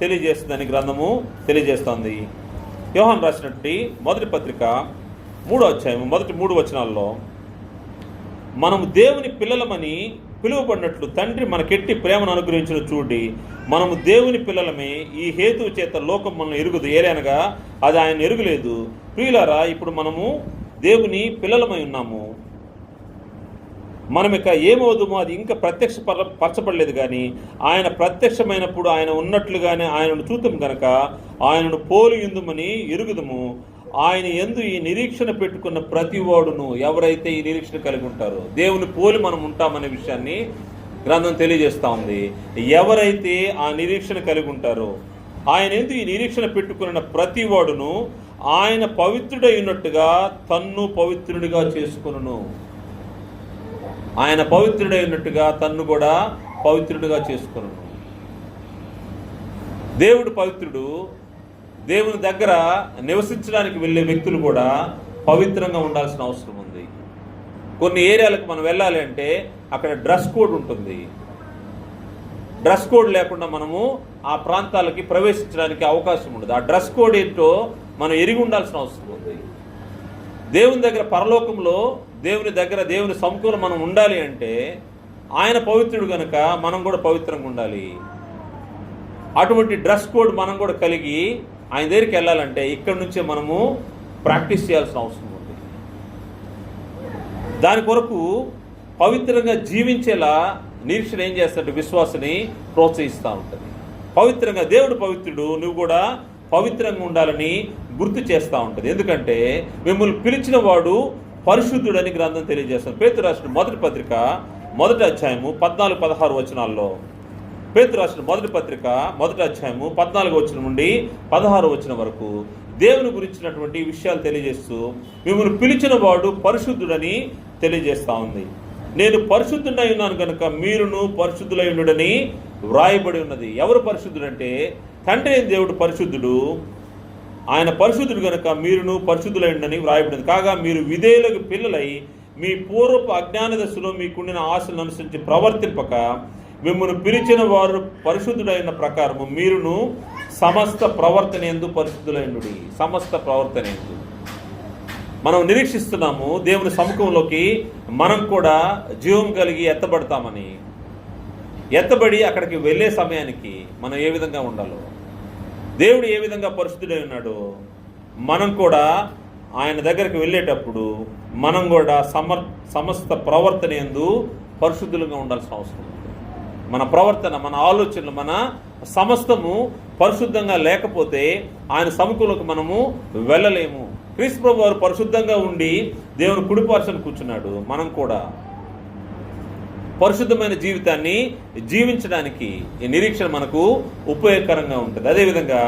తెలియజేస్తుందని గ్రంథము తెలియజేస్తుంది. యోహాను రాసినటువంటి మొదటి పత్రిక 3వ అధ్యాయము మొదటి 3 వచనాల్లో మనము దేవుని పిల్లలమని పిలువబడినట్లు తండ్రి మనకెట్టి ప్రేమను అనుగ్రహించిన చూడి మనము దేవుని పిల్లలమే, ఈ హేతువు చేత లోకం మనల్ని ఎరుగుదు, ఏలనగా అది ఆయన ఎరుగులేదు. ప్రియులారా, ఇప్పుడు మనము దేవుని పిల్లలమై ఉన్నాము. మనం ఇక ఏమవుదుమో అది ఇంకా పరచబడలేదు, కానీ ఆయన ప్రత్యక్షమైనప్పుడు ఆయన ఉన్నట్లుగానే ఆయనను చూద్దాం కనుక ఆయనను పోలి ఉందుమని ఎరుగుదుము. ఆయన యందు ఈ నిరీక్షణ పెట్టుకున్న ప్రతి వాడును, ఎవరైతే ఈ నిరీక్షణ కలిగి ఉంటారో దేవుని పోలి మనం ఉంటామనే విషయాన్ని గ్రంథం తెలియజేస్తూ ఉంది. ఎవరైతే ఆ నిరీక్షణ కలిగి ఉంటారో ఆయన యందు ఈ నిరీక్షణ పెట్టుకున్న ప్రతి వాడును ఆయన పవిత్రుడై ఉన్నట్టుగా తన్ను పవిత్రుడిగా చేసుకును. ఆయన పవిత్రుడై ఉన్నట్టుగా తన్ను కూడా పవిత్రుడిగా చేసుకును. దేవుడు పవిత్రుడు. దేవుని దగ్గర నివసించడానికి వెళ్ళే వ్యక్తులు కూడా పవిత్రంగా ఉండాల్సిన అవసరం ఉంది. కొన్ని ఏరియాలకు మనం వెళ్ళాలి అంటే అక్కడ డ్రెస్ కోడ్ ఉంటుంది. డ్రెస్ కోడ్ లేకుండా మనము ఆ ప్రాంతాలకి ప్రవేశించడానికి అవకాశం ఉండదు. ఆ డ్రెస్ కోడ్ ఏంటో మనం ఎరిగి ఉండాల్సిన అవసరం ఉంది. దేవుని దగ్గర పరలోకంలో దేవుని దగ్గర దేవుని సముఖంలో మనం ఉండాలి అంటే ఆయన పవిత్రుడు కనుక మనం కూడా పవిత్రంగా ఉండాలి. అటువంటి డ్రెస్ కోడ్ మనం కూడా కలిగి ఆయన దగ్గరికి వెళ్ళాలంటే ఇక్కడి నుంచే మనము ప్రాక్టీస్ చేయాల్సిన అవసరం ఉంది. దాని కొరకు పవిత్రంగా జీవించేలా నిరీక్షణ ఏం చేస్తాడంటే విశ్వాసని ప్రోత్సహిస్తూ ఉంటుంది. పవిత్రంగా దేవుడు పవిత్రుడు, నువ్వు కూడా పవిత్రంగా ఉండాలని గుర్తు చేస్తూ ఉంటుంది. ఎందుకంటే మిమ్మల్ని పిలిచిన వాడు పరిశుద్ధుడని గ్రంథం తెలియజేస్తాడు. పేతురు రాసిన మొదటి పత్రిక 1వ అధ్యాయము 14-16 వచనాల్లో, పేతురు రాసిన మొదటి పత్రిక 1వ అధ్యాయము 14వ వచనం నుండి 16వ వచనం వరకు దేవుని గురించినటువంటి విషయాలు తెలియజేస్తూ మిమ్మల్ని పిలిచిన వాడు పరిశుద్ధుడని తెలియజేస్తూ ఉంది. నేను పరిశుద్ధుడై ఉన్నాను కనుక మీరును పరిశుద్ధులై ఉండుడని వ్రాయబడి ఉన్నది. ఎవరు పరిశుద్ధుడంటే తండ్రి అయిన దేవుడు పరిశుద్ధుడు. ఆయన పరిశుద్ధుడు కనుక మీరును పరిశుద్ధులై ఉండని వ్రాయబడింది. కాగా మీరు విధేయులకు పిల్లలై మీ పూర్వపు అజ్ఞాన దశలో మీకుండిన ఆశలను అనుసరించి ప్రవర్తింపక మిమ్మల్ని పిలిచిన వారు పరిశుద్ధుడైన ప్రకారము మీరును సమస్త ప్రవర్తన యందు పరిశుద్ధులైనడి. సమస్త ప్రవర్తన యందు మనం నిరీక్షిస్తున్నాము దేవుని సముఖంలోకి మనం కూడా జీవం కలిగి ఎత్తబడతామని. ఎత్తబడి అక్కడికి వెళ్ళే సమయానికి మనం ఏ విధంగా ఉండాలో, దేవుడు ఏ విధంగా పరిశుద్ధుడై ఉన్నాడో మనం కూడా ఆయన దగ్గరికి వెళ్ళేటప్పుడు మనం కూడా సమస్త ప్రవర్తన యందు పరిశుద్ధులుగా ఉండాల్సిన అవసరం ఉంది. మన ప్రవర్తన, మన ఆలోచనలు, మన సమస్తము పరిశుద్ధంగా లేకపోతే ఆయన సముఖంలోకి మనము వెళ్ళలేము. క్రీస్తు ప్రభువు వారు పరిశుద్ధంగా ఉండి దేవుని కుడిపార్శ్వన కూర్చున్నాడు. మనం కూడా పరిశుద్ధమైన జీవితాన్ని జీవించడానికి ఈ నిరీక్షణ మనకు ఉపయోగకరంగా ఉంటుంది. అదేవిధంగా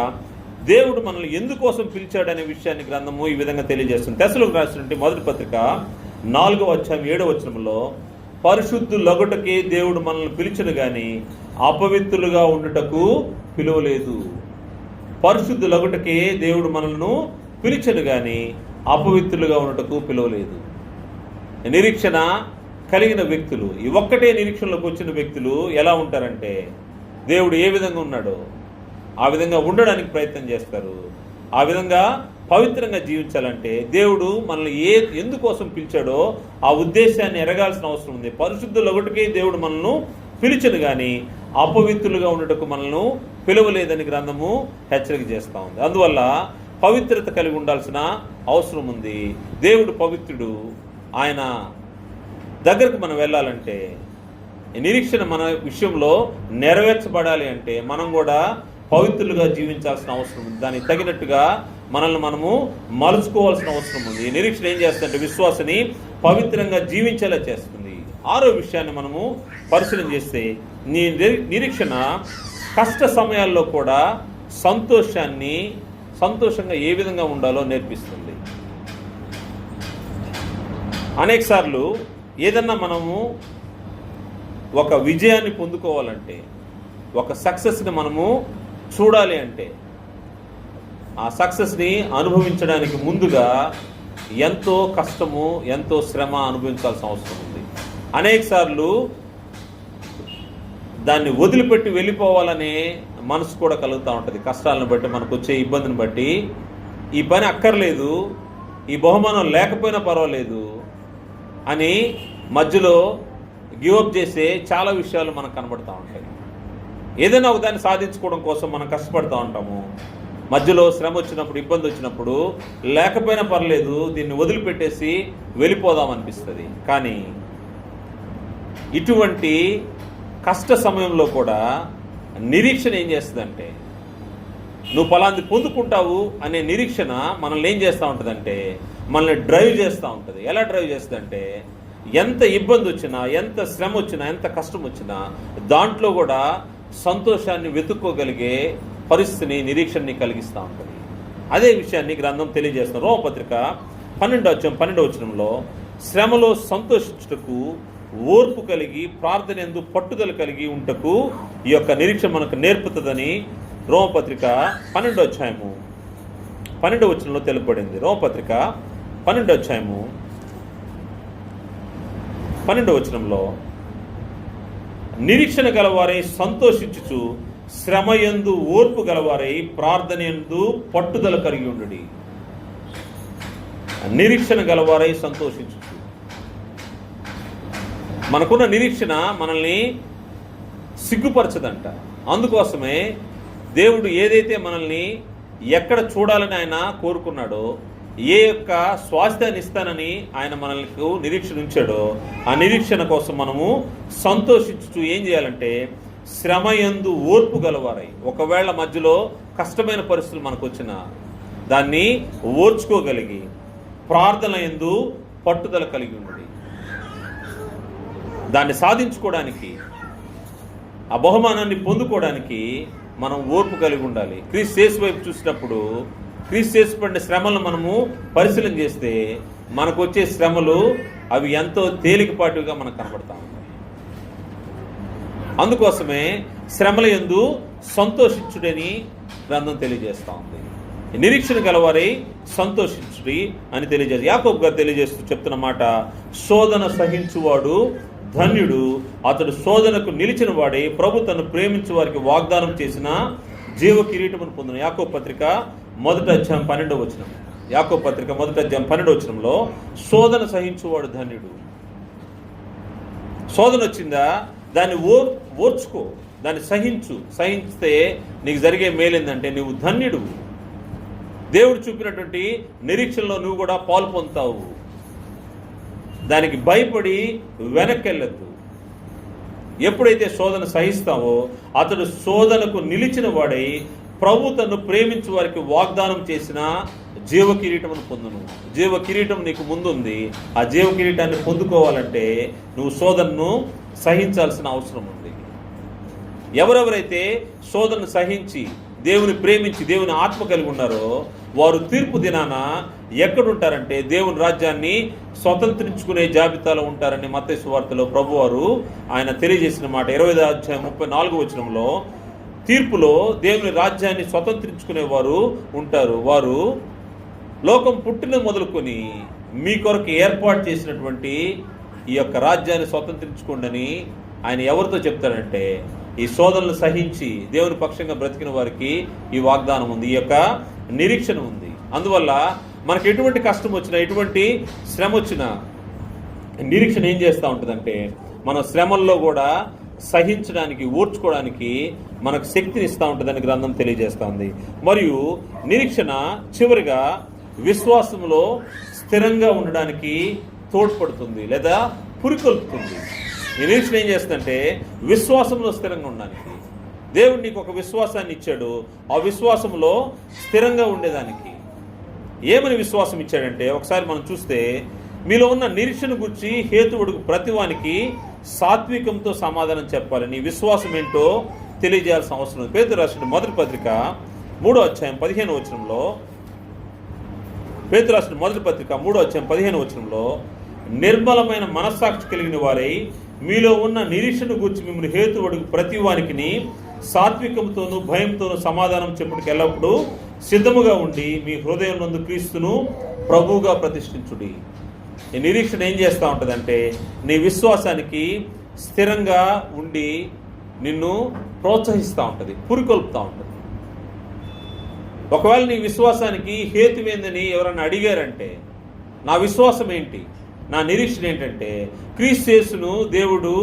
దేవుడు మనల్ని ఎందుకోసం పిలిచాడనే విషయాన్ని గ్రంథము ఈ విధంగా తెలియజేస్తుంది. తెస్సలోనికీయులకు రాసినటువంటి మొదటి పత్రిక 4వ అధ్యాయం 7వ వచనంలో పరిశుద్ధులగుటకే దేవుడు మనల్ని పిలిచను గాని అపవిత్రులుగా ఉండుటకు పిలువలేదు. పరిశుద్ధులగుటకే దేవుడు మనల్ని పిలిచను గాని అపవిత్రులుగా ఉండుటకు పిలువలేదు. నిరీక్షణ కలిగిన వ్యక్తులు, ఈ ఒక్కటే నిరీక్షణలోకి వచ్చిన వ్యక్తులు ఎలా ఉంటారంటే దేవుడు ఏ విధంగా ఉన్నాడో ఆ విధంగా ఉండడానికి ప్రయత్నం చేస్తారు. ఆ విధంగా పవిత్రంగా జీవించాలంటే దేవుడు మనల్ని ఎందుకోసం పిలిచాడో ఆ ఉద్దేశాన్ని ఎరగాల్సిన అవసరం ఉంది. పరిశుద్ధులు ఒకటికే దేవుడు మనల్ని పిలిచను కానీ అపవిత్రులుగా ఉండటకు మనల్ని పిలవలేదని గ్రంథము హెచ్చరిక చేస్తూ ఉంది. అందువల్ల పవిత్రత కలిగి ఉండాల్సిన అవసరం ఉంది. దేవుడు పవిత్రుడు. ఆయన దగ్గరకు మనం వెళ్ళాలంటే, నిరీక్షణ మన విషయంలో నెరవేర్చబడాలి అంటే మనం కూడా పవిత్రులుగా జీవించాల్సిన అవసరం ఉంది. దానికి తగినట్టుగా మనల్ని మనము మలుచుకోవాల్సిన అవసరం ఉంది. ఈ నిరీక్షణ ఏం చేస్తుందంటే విశ్వాసని పవిత్రంగా జీవించేలా చేస్తుంది. 6వ విషయాన్ని మనము పరిశీలన చేస్తే, నీ నిరీక్షణ కష్ట సమయాల్లో కూడా సంతోషంగా ఏ విధంగా ఉండాలో నేర్పిస్తుంది. అనేక సార్లు ఏదన్నా మనము ఒక విజయాన్ని పొందుకోవాలంటే, ఒక సక్సెస్ని మనము చూడాలి అంటే, ఆ సక్సెస్ని అనుభవించడానికి ముందుగా ఎంతో కష్టము, ఎంతో శ్రమ అనుభవించాల్సిన అవసరం ఉంది. అనేక సార్లు దాన్ని వదిలిపెట్టి వెళ్ళిపోవాలనే మనసు కూడా కలుగుతూ ఉంటుంది. కష్టాలను బట్టి, మనకు వచ్చే ఇబ్బందిని బట్టి, ఈ పని అక్కర్లేదు, ఈ బహుమానం లేకపోయినా పర్వాలేదు అని మధ్యలో గివప్ చేసే చాలా విషయాలు మనకు కనబడుతూ ఉంటాయి. ఏదైనా ఒక దాన్ని సాధించుకోవడం కోసం మనం కష్టపడుతూ ఉంటాము. మధ్యలో శ్రమ వచ్చినప్పుడు, ఇబ్బంది వచ్చినప్పుడు, లేకపోయినా పర్లేదు దీన్ని వదిలిపెట్టేసి వెళ్ళిపోదాం అనిపిస్తుంది. కానీ ఇటువంటి కష్ట సమయంలో కూడా నిరీక్షణ ఏం చేస్తుందంటే, నువ్వు ఫలాంది పొందుకుంటావు అనే నిరీక్షణ మనల్ని ఏం చేస్తూ ఉంటుందంటే, మనల్ని డ్రైవ్ చేస్తూ ఉంటుంది. ఎలా డ్రైవ్ చేస్తుందంటే, ఎంత ఇబ్బంది వచ్చినా, ఎంత శ్రమ వచ్చినా, ఎంత కష్టం వచ్చినా దాంట్లో కూడా సంతోషాన్ని వెతుక్కోగలిగే పరిస్థితిని, నిరీక్షణని కలిగిస్తూ ఉంటుంది. అదే విషయాన్ని గ్రంథం తెలియజేస్తున్న రోమపత్రిక 12వ శ్రమలో సంతోషించుటకు ఓర్పు కలిగి, ప్రార్థన యందు పట్టుదల కలిగి ఉంటకు ఈ యొక్క నిరీక్షణ మనకు నేర్పుతుందని రోమపత్రిక 12వ తెలుపబడింది. రోమపత్రిక 12వ నిరీక్షణ గలవారై సంతోషించుచు, శ్రమయందు ఓర్పు గలవారై ప్రార్థన యందు పట్టుదల కలిగి ఉండుడి. నిరీక్షణ గలవారై సంతోషించుచు. మనకున్న నిరీక్షణ మనల్ని సిగ్గుపరచదంట. అందుకోసమే దేవుడు ఏదైతే మనల్ని ఎక్కడ చూడాలని ఆయన కోరుకున్నాడో, ఏ యొక్క స్వాస్థ్యాన్ని ఇస్తానని ఆయన మనకు నిరీక్షణ ఉంచాడో, ఆ నిరీక్షణ కోసం మనము సంతోషించుచు ఏం చేయాలంటే, శ్రమయందు ఓర్పు గలవారై, ఒకవేళ మధ్యలో కష్టమైన పరిస్థితులు మనకు వచ్చినా దాన్ని ఓర్చుకోగలిగి, ప్రార్థన యందు పట్టుదల కలిగి ఉండి, దాన్ని సాధించుకోవడానికి, ఆ బహుమానాన్ని పొందుకోవడానికి మనం ఓర్పు కలిగి ఉండాలి. క్రీస్తు యేసు వైపు చూసినప్పుడు, క్రీస్తు యేసు పడిన శ్రమలను మనము పరిశీలన చేస్తే మనకు వచ్చే శ్రమలు అవి ఎంతో తేలికపాటుగా మనకు కనబడతా ఉంటాయి. అందుకోసమే శ్రమల యందు సంతోషించుడని గ్రంథం తెలియజేస్తూ ఉంది. నిరీక్షణ గలవారై సంతోషించుడి అని తెలియజేసి యాకోబు గారు తెలియజేస్తూ చెప్తున్న మాట, శోధన సహించువాడు ధన్యుడు, అతడు శోధనకు నిలిచిన వాడే ప్రభు తను ప్రేమించు వారికి వాగ్దానం చేసిన జీవ కిరీటమును పొందును. యాకోబు పత్రిక 1:12. యాకోబు పత్రిక 1:12 శోధన సహించువాడు ధన్యుడు. శోధన వచ్చిందా, దాన్ని ఓర్చుకో, దాన్ని సహిస్తే నీకు జరిగే మేలేందంటే నువ్వు ధన్యుడు. దేవుడు చూపినటువంటి నిరీక్షణలో నువ్వు కూడా పాలు పొందుతావు. దానికి భయపడి వెనక్కెళ్ళద్దు. ఎప్పుడైతే శోధన సహిస్తావో అతడు శోధనకు నిలిచిన వాడై ప్రభు తను ప్రేమించు వారికి వాగ్దానం చేసిన జీవ కిరీటమును పొందును. జీవ కిరీటం నీకు ముందుంది. ఆ జీవ కిరీటాన్ని పొందుకోవాలంటే నువ్వు శోధనను సహించాల్సిన అవసరం ఉంది. ఎవరెవరైతే శోధనను సహించి దేవుని ప్రేమించి దేవుని ఆత్మ కలిగి ఉన్నారో వారు తీర్పు దినాన ఎక్కడుంటారంటే దేవుని రాజ్యాన్ని స్వతంత్రించుకునే జాబితాలో ఉంటారని మత్తయి సువార్తలో ప్రభువారు ఆయన తెలియజేసిన మాట. 20:34 తీర్పులో దేవుని రాజ్యాన్ని స్వతంత్రించుకునే వారు ఉంటారు. వారు లోకం పుట్టిన మొదలుకొని మీ కొరకు ఏర్పాటు చేసినటువంటి ఈ యొక్క రాజ్యాన్ని స్వతంత్రించుకోండి ఆయన ఎవరితో చెప్తాడంటే, ఈ శోధనలు సహించి దేవుని పక్షంగా బ్రతికిన వారికి ఈ వాగ్దానం ఉంది, ఈ యొక్క నిరీక్షణ ఉంది. అందువల్ల మనకు ఎటువంటి కష్టం వచ్చినా, ఎటువంటి శ్రమ వచ్చినా నిరీక్షణ ఏం చేస్తూ ఉంటుందంటే, మన శ్రమల్లో కూడా సహించడానికి, ఓర్చుకోవడానికి మనకు శక్తిని ఇస్తూ ఉంటుందని గ్రంథం తెలియజేస్తుంది. మరియు నిరీక్షణ చివరిగా విశ్వాసంలో స్థిరంగా ఉండడానికి తోడ్పడుతుంది లేదా పురికొల్పుతుంది. ఈ నిరీక్షణ ఏం చేస్తుందంటే విశ్వాసంలో స్థిరంగా ఉండడానికి. దేవుడు నీకు ఒక విశ్వాసాన్ని ఇచ్చాడు, ఆ విశ్వాసంలో స్థిరంగా ఉండేదానికి. ఏమని విశ్వాసం ఇచ్చాడంటే, ఒకసారి మనం చూస్తే మీలో ఉన్న నిరీక్షణ గురించి హేతువుడుకు ప్రతివానికి సాత్వికంతో సమాధానం చెప్పాలి. నీ విశ్వాసం ఏంటో తెలియజేయాల్సిన అవసరం ఉంది. పేతురు రాసిన మొదటి పత్రిక 3వ అధ్యాయం 15వ వచనంలో, పేతురు రాసిన మొదటి పత్రిక 3వ అధ్యాయం 15వ వచనంలో, నిర్మలమైన మనస్సాక్షి కలిగిన వారై మీలో ఉన్న నిరీక్షణ గురించి మిమ్మల్ని హేతువుడుకు ప్రతివానికి సాత్వికంతోనూ భయంతోనూ సమాధానం చెప్పుటకు ఎల్లప్పుడూ సిద్ధముగా ఉండి మీ హృదయం నందు క్రీస్తును ప్రభువుగా ప్రతిష్ఠించుడి. ఈ నిరీక్షణ ఏం చేస్తూ ఉంటుందంటే నీ విశ్వాసానికి స్థిరంగా ఉండి నిన్ను ప్రోత్సహిస్తూ ఉంటుంది, పురికొల్పుతూ ఉంటుంది. ఒకవేళ నీ విశ్వాసానికి హేతువేందని ఎవరన్నా అడిగారంటే, నా విశ్వాసం ఏంటి, నా నిరీక్షణ ఏంటంటే క్రీస్తు యేసును దేవుడు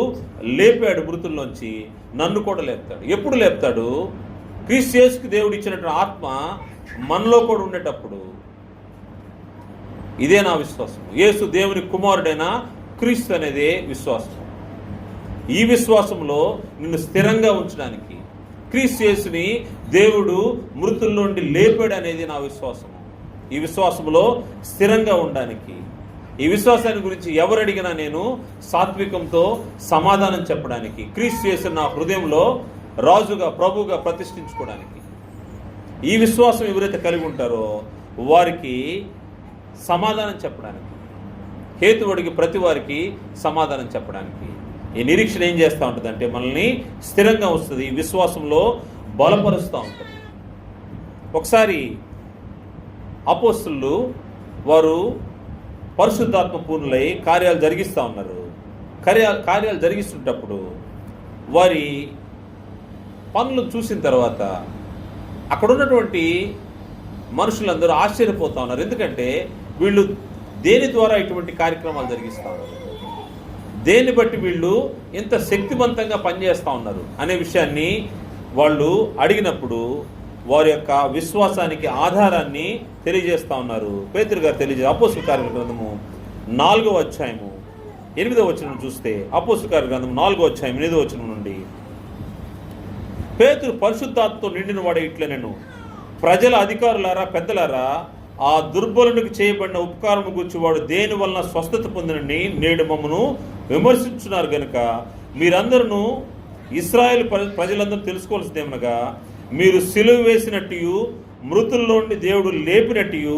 లేపాడు మృతుల్లోంచి, నన్ను కూడా లేపుతాడు. ఎప్పుడు లేపుతాడు? క్రీస్తు యేసుకి దేవుడు ఇచ్చినటువంటి ఆత్మ మనలో కూడా ఉండేటప్పుడు. ఇదే నా విశ్వాసం. యేసు దేవుని కుమారుడైన క్రీస్తు అనేదే విశ్వాసం. ఈ విశ్వాసంలో నిన్ను స్థిరంగా ఉంచడానికి, క్రీస్తు యేసుని దేవుడు మృతుల నుండి లేపాడు అనేది నా విశ్వాసం. ఈ విశ్వాసంలో స్థిరంగా ఉండడానికి, ఈ విశ్వాసాన్ని గురించి ఎవరు అడిగినా నేను సాత్వికంతో సమాధానం చెప్పడానికి, క్రీస్తు యేసు నా హృదయంలో రాజుగా ప్రభువుగా ప్రతిష్ఠించుకోవడానికి, ఈ విశ్వాసం ఎవరైతే కలిగి ఉంటారో వారికి సమాధానం చెప్పడానికి, హేతువుడికి ప్రతి వారికి సమాధానం చెప్పడానికి ఈ నిరీక్షణ ఏం చేస్తూ ఉంటుంది అంటే మనల్ని స్థిరంగా వస్తుంది, ఈ విశ్వాసంలో బలపరుస్తూ ఉంటుంది. ఒకసారి అపోస్తలులు వారు పరిశుద్ధాత్మ పూర్ణులై కార్యాలు జరిగిస్తూ ఉన్నారు. కార్యాలు జరిగిస్తున్నప్పుడు వారి పనులు చూసిన తర్వాత అక్కడ ఉన్నటువంటి మనుషులందరూ ఆశ్చర్యపోతూ ఉన్నారు. ఎందుకంటే వీళ్ళు దేని ద్వారా ఇటువంటి కార్యక్రమాలు జరిగిస్తూ ఉన్నారు, దేన్ని బట్టి వీళ్ళు ఇంత శక్తివంతంగా పనిచేస్తూ ఉన్నారు అనే విషయాన్ని వాళ్ళు అడిగినప్పుడు వారి యొక్క విశ్వాసానికి ఆధారాన్ని తెలియజేస్తూ ఉన్నారు. పేతురు గారు తెలియజే అపోస్తలుల కార్యాల గ్రంథము 4వ అధ్యాయము 8వ వచనం చూస్తే, అపోస్తలుల కార్యాల గ్రంథం 4వ అధ్యాయం 8వ వచనం నుండి, పేతురు పరిశుద్ధాత్మతో నిండిన వాడే ఇట్లనెను, ప్రజల అధికారులారా పెద్దలారా, ఆ దుర్బలునికి చేయబడిన ఉపకారము గురించి వాడు దేని వలన స్వస్థత పొందినని నేడు మమ్మను విమర్శించున్నారు గనుక మీరందరూ ఇశ్రాయేలు ప్రజలందరూ తెలుసుకోవాల్సిందేమనగా మీరు సిలువ వేసినట్టు మృతుల్లోండి దేవుడు లేపినట్టు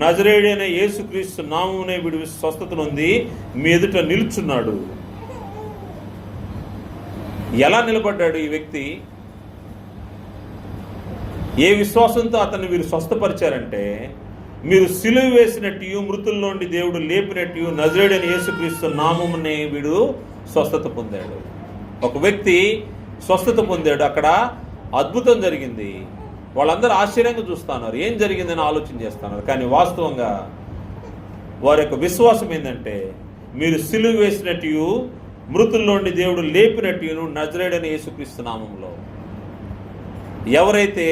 నజరేయుడైన యేసుక్రీస్తు నామమునే వీడు స్వస్థత నొంది మీ ఎదుట నిలుచున్నాడు. ఎలా నిలబడ్డాడు ఈ వ్యక్తి? ఏ విశ్వాసంతో అతన్ని వీరు స్వస్థపరిచారంటే, మీరు సిలువ వేసినట్టు మృతుల్లోండి దేవుడు లేపినట్టు నజరేయుడైన యేసుక్రీస్తు నామమునే వీడు స్వస్థత పొందాడు. ఒక వ్యక్తి స్వస్థత పొందాడు, అక్కడ అద్భుతం జరిగింది. వాళ్ళందరూ ఆశ్చర్యంగా చూస్తున్నారు, ఏం జరిగిందని ఆలోచన చేస్తున్నారు. కానీ వాస్తవంగా వారి యొక్క విశ్వాసం ఏంటంటే, మీరు సిలువ వేసినట్టు మృతుల్లోండి దేవుడు లేపినట్టు నజరేయుడైన యేసుక్రీస్తు నామములో. ఎవరైతే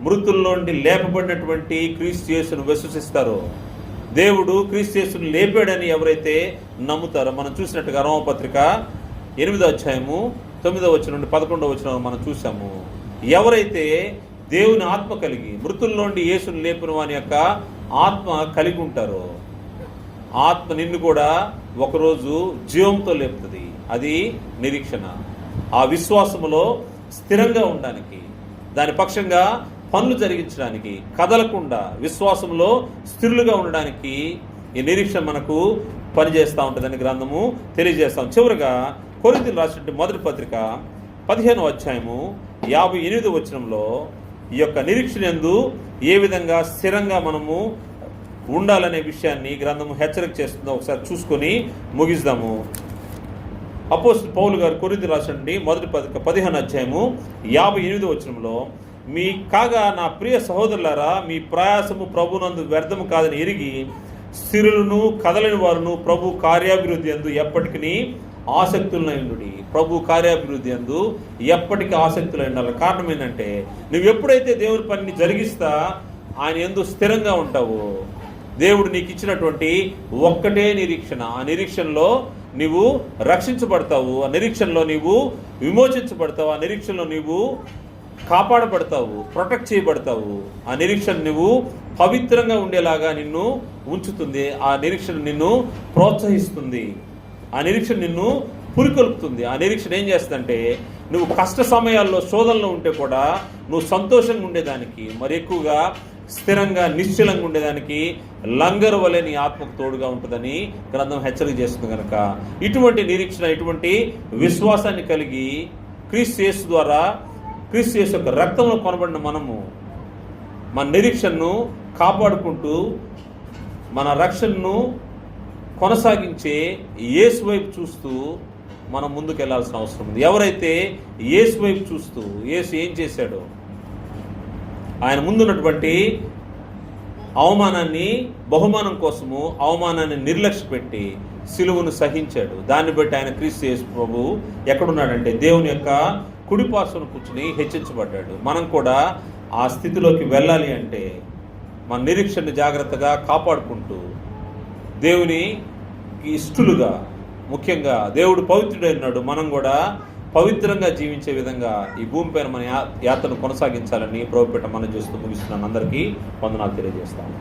మృతుల్లోండి లేపబడినటువంటి క్రీస్తు యేసును విశ్వసిస్తారో, దేవుడు క్రీస్తు యేసును లేపాడని ఎవరైతే నమ్ముతారో, మనం చూసినట్టుగా రోమపత్రిక 8వ అధ్యాయము 9వ వచనం నుండి 11వ వచనం మనం చూసాము. ఎవరైతే దేవుని ఆత్మ కలిగి మృతుల్లోండి యేసును లేపిన వాని యొక్క ఆత్మ కలిగి ఉంటారో, ఆత్మ నిన్ను కూడా ఒకరోజు జీవంతో లేపుతుంది. అది నిరీక్షణ. ఆ విశ్వాసములో స్థిరంగా ఉండడానికి, దాని పక్షంగా పనులు జరిగించడానికి, కదలకుండా విశ్వాసంలో స్థిరులుగా ఉండడానికి ఈ నిరీక్షణ మనకు పనిచేస్తూ ఉంటుందని గ్రంథము తెలియజేస్తాం. చివరిగా కొరింథీయులకు రాసిన మొదటి పత్రిక 15వ అధ్యాయము 58వ వచనంలో ఈ యొక్క నిరీక్షణ యందు ఏ విధంగా స్థిరంగా మనము ఉండాలనే విషయాన్ని గ్రంథము హెచ్చరిక చేస్తుందో ఒకసారి చూసుకొని ముగిద్దాము. అపోస్తలుడు పౌలు గారు కొరింథీయులకు రాసిన మొదటి పత్రిక 15వ అధ్యాయము 58వ వచనంలో, మీ కాగా నా ప్రియ సహోదరులారా, మీ ప్రయాసము ప్రభునందు వ్యర్థము కాదని ఎరిగి స్థిరులను కదలని వారును ప్రభు కార్యాభివృద్ధి యందు ఎప్పటికీ ఆసక్తులై ఉండుడి. ప్రభు కార్యాభివృద్ధి యందు ఎప్పటికీ ఆసక్తులై ఉండాలి. కారణం ఏంటంటే, నువ్వు ఎప్పుడైతే దేవుని పనిని జరిగిస్తా ఆయన యందు స్థిరంగా ఉంటావో, దేవుడు నీకు ఇచ్చినటువంటి ఒక్కటే నిరీక్షణ, ఆ నిరీక్షణలో నీవు రక్షించబడతావు, ఆ నిరీక్షణలో నీవు విమోచించబడతావు, ఆ నిరీక్షణలో నీవు కాపాడబడతావు, ప్రొటెక్ట్ చేయబడతావు. ఆ నిరీక్షణ నువ్వు పవిత్రంగా ఉండేలాగా నిన్ను ఉంచుతుంది. ఆ నిరీక్షణ నిన్ను ప్రోత్సహిస్తుంది. ఆ నిరీక్షణ నిన్ను పురికొల్పుతుంది. ఆ నిరీక్షణ ఏం చేస్తుందంటే నువ్వు కష్ట సమయాల్లో శోధనలో ఉంటే కూడా నువ్వు సంతోషంగా ఉండేదానికి, మరి ఎక్కువగా స్థిరంగా నిశ్చలంగా ఉండేదానికి లంగరు వలె నీ ఆత్మకు తోడుగా ఉంటుందని గ్రంథం హెచ్చరిక చేస్తుంది. కనుక ఇటువంటి నిరీక్షణ, ఇటువంటి విశ్వాసాన్ని కలిగి క్రీస్తు యేసు ద్వారా, క్రీస్తు యేసు యొక్క రక్తంలో కొనబడిన మనము మన నిరీక్షణను కాపాడుకుంటూ మన రక్షణను కొనసాగించే యేసు వైపు చూస్తూ మనం ముందుకు వెళ్ళాల్సిన అవసరం ఉంది. ఎవరైతే యేసు వైపు చూస్తూ, యేసు ఏం చేశాడో, ఆయన ముందున్నటువంటి అవమానాన్ని, బహుమానం కోసము అవమానాన్ని నిర్లక్ష్యపెట్టి సిలువను సహించాడు. దాన్ని బట్టి ఆయన క్రీస్తు యేసు ప్రభు ఎక్కడున్నాడంటే దేవుని యొక్క కుడిపార్శ్వన కూర్చుని హెచ్చించబడ్డాడు. మనం కూడా ఆ స్థితిలోకి వెళ్ళాలి అంటే మన నిరీక్షణని జాగ్రత్తగా కాపాడుకుంటూ దేవుని ఇష్టలుగా, ముఖ్యంగా దేవుడు పవిత్రుడైనాడు, మనం కూడా పవిత్రంగా జీవించే విధంగా ఈ భూమిపైన మన యాత్రను కొనసాగించాలని ప్రభుపేట మనం చేస్తూ ముగిస్తున్నాను. అందరికీ వందనాలు తెలియజేస్తాను.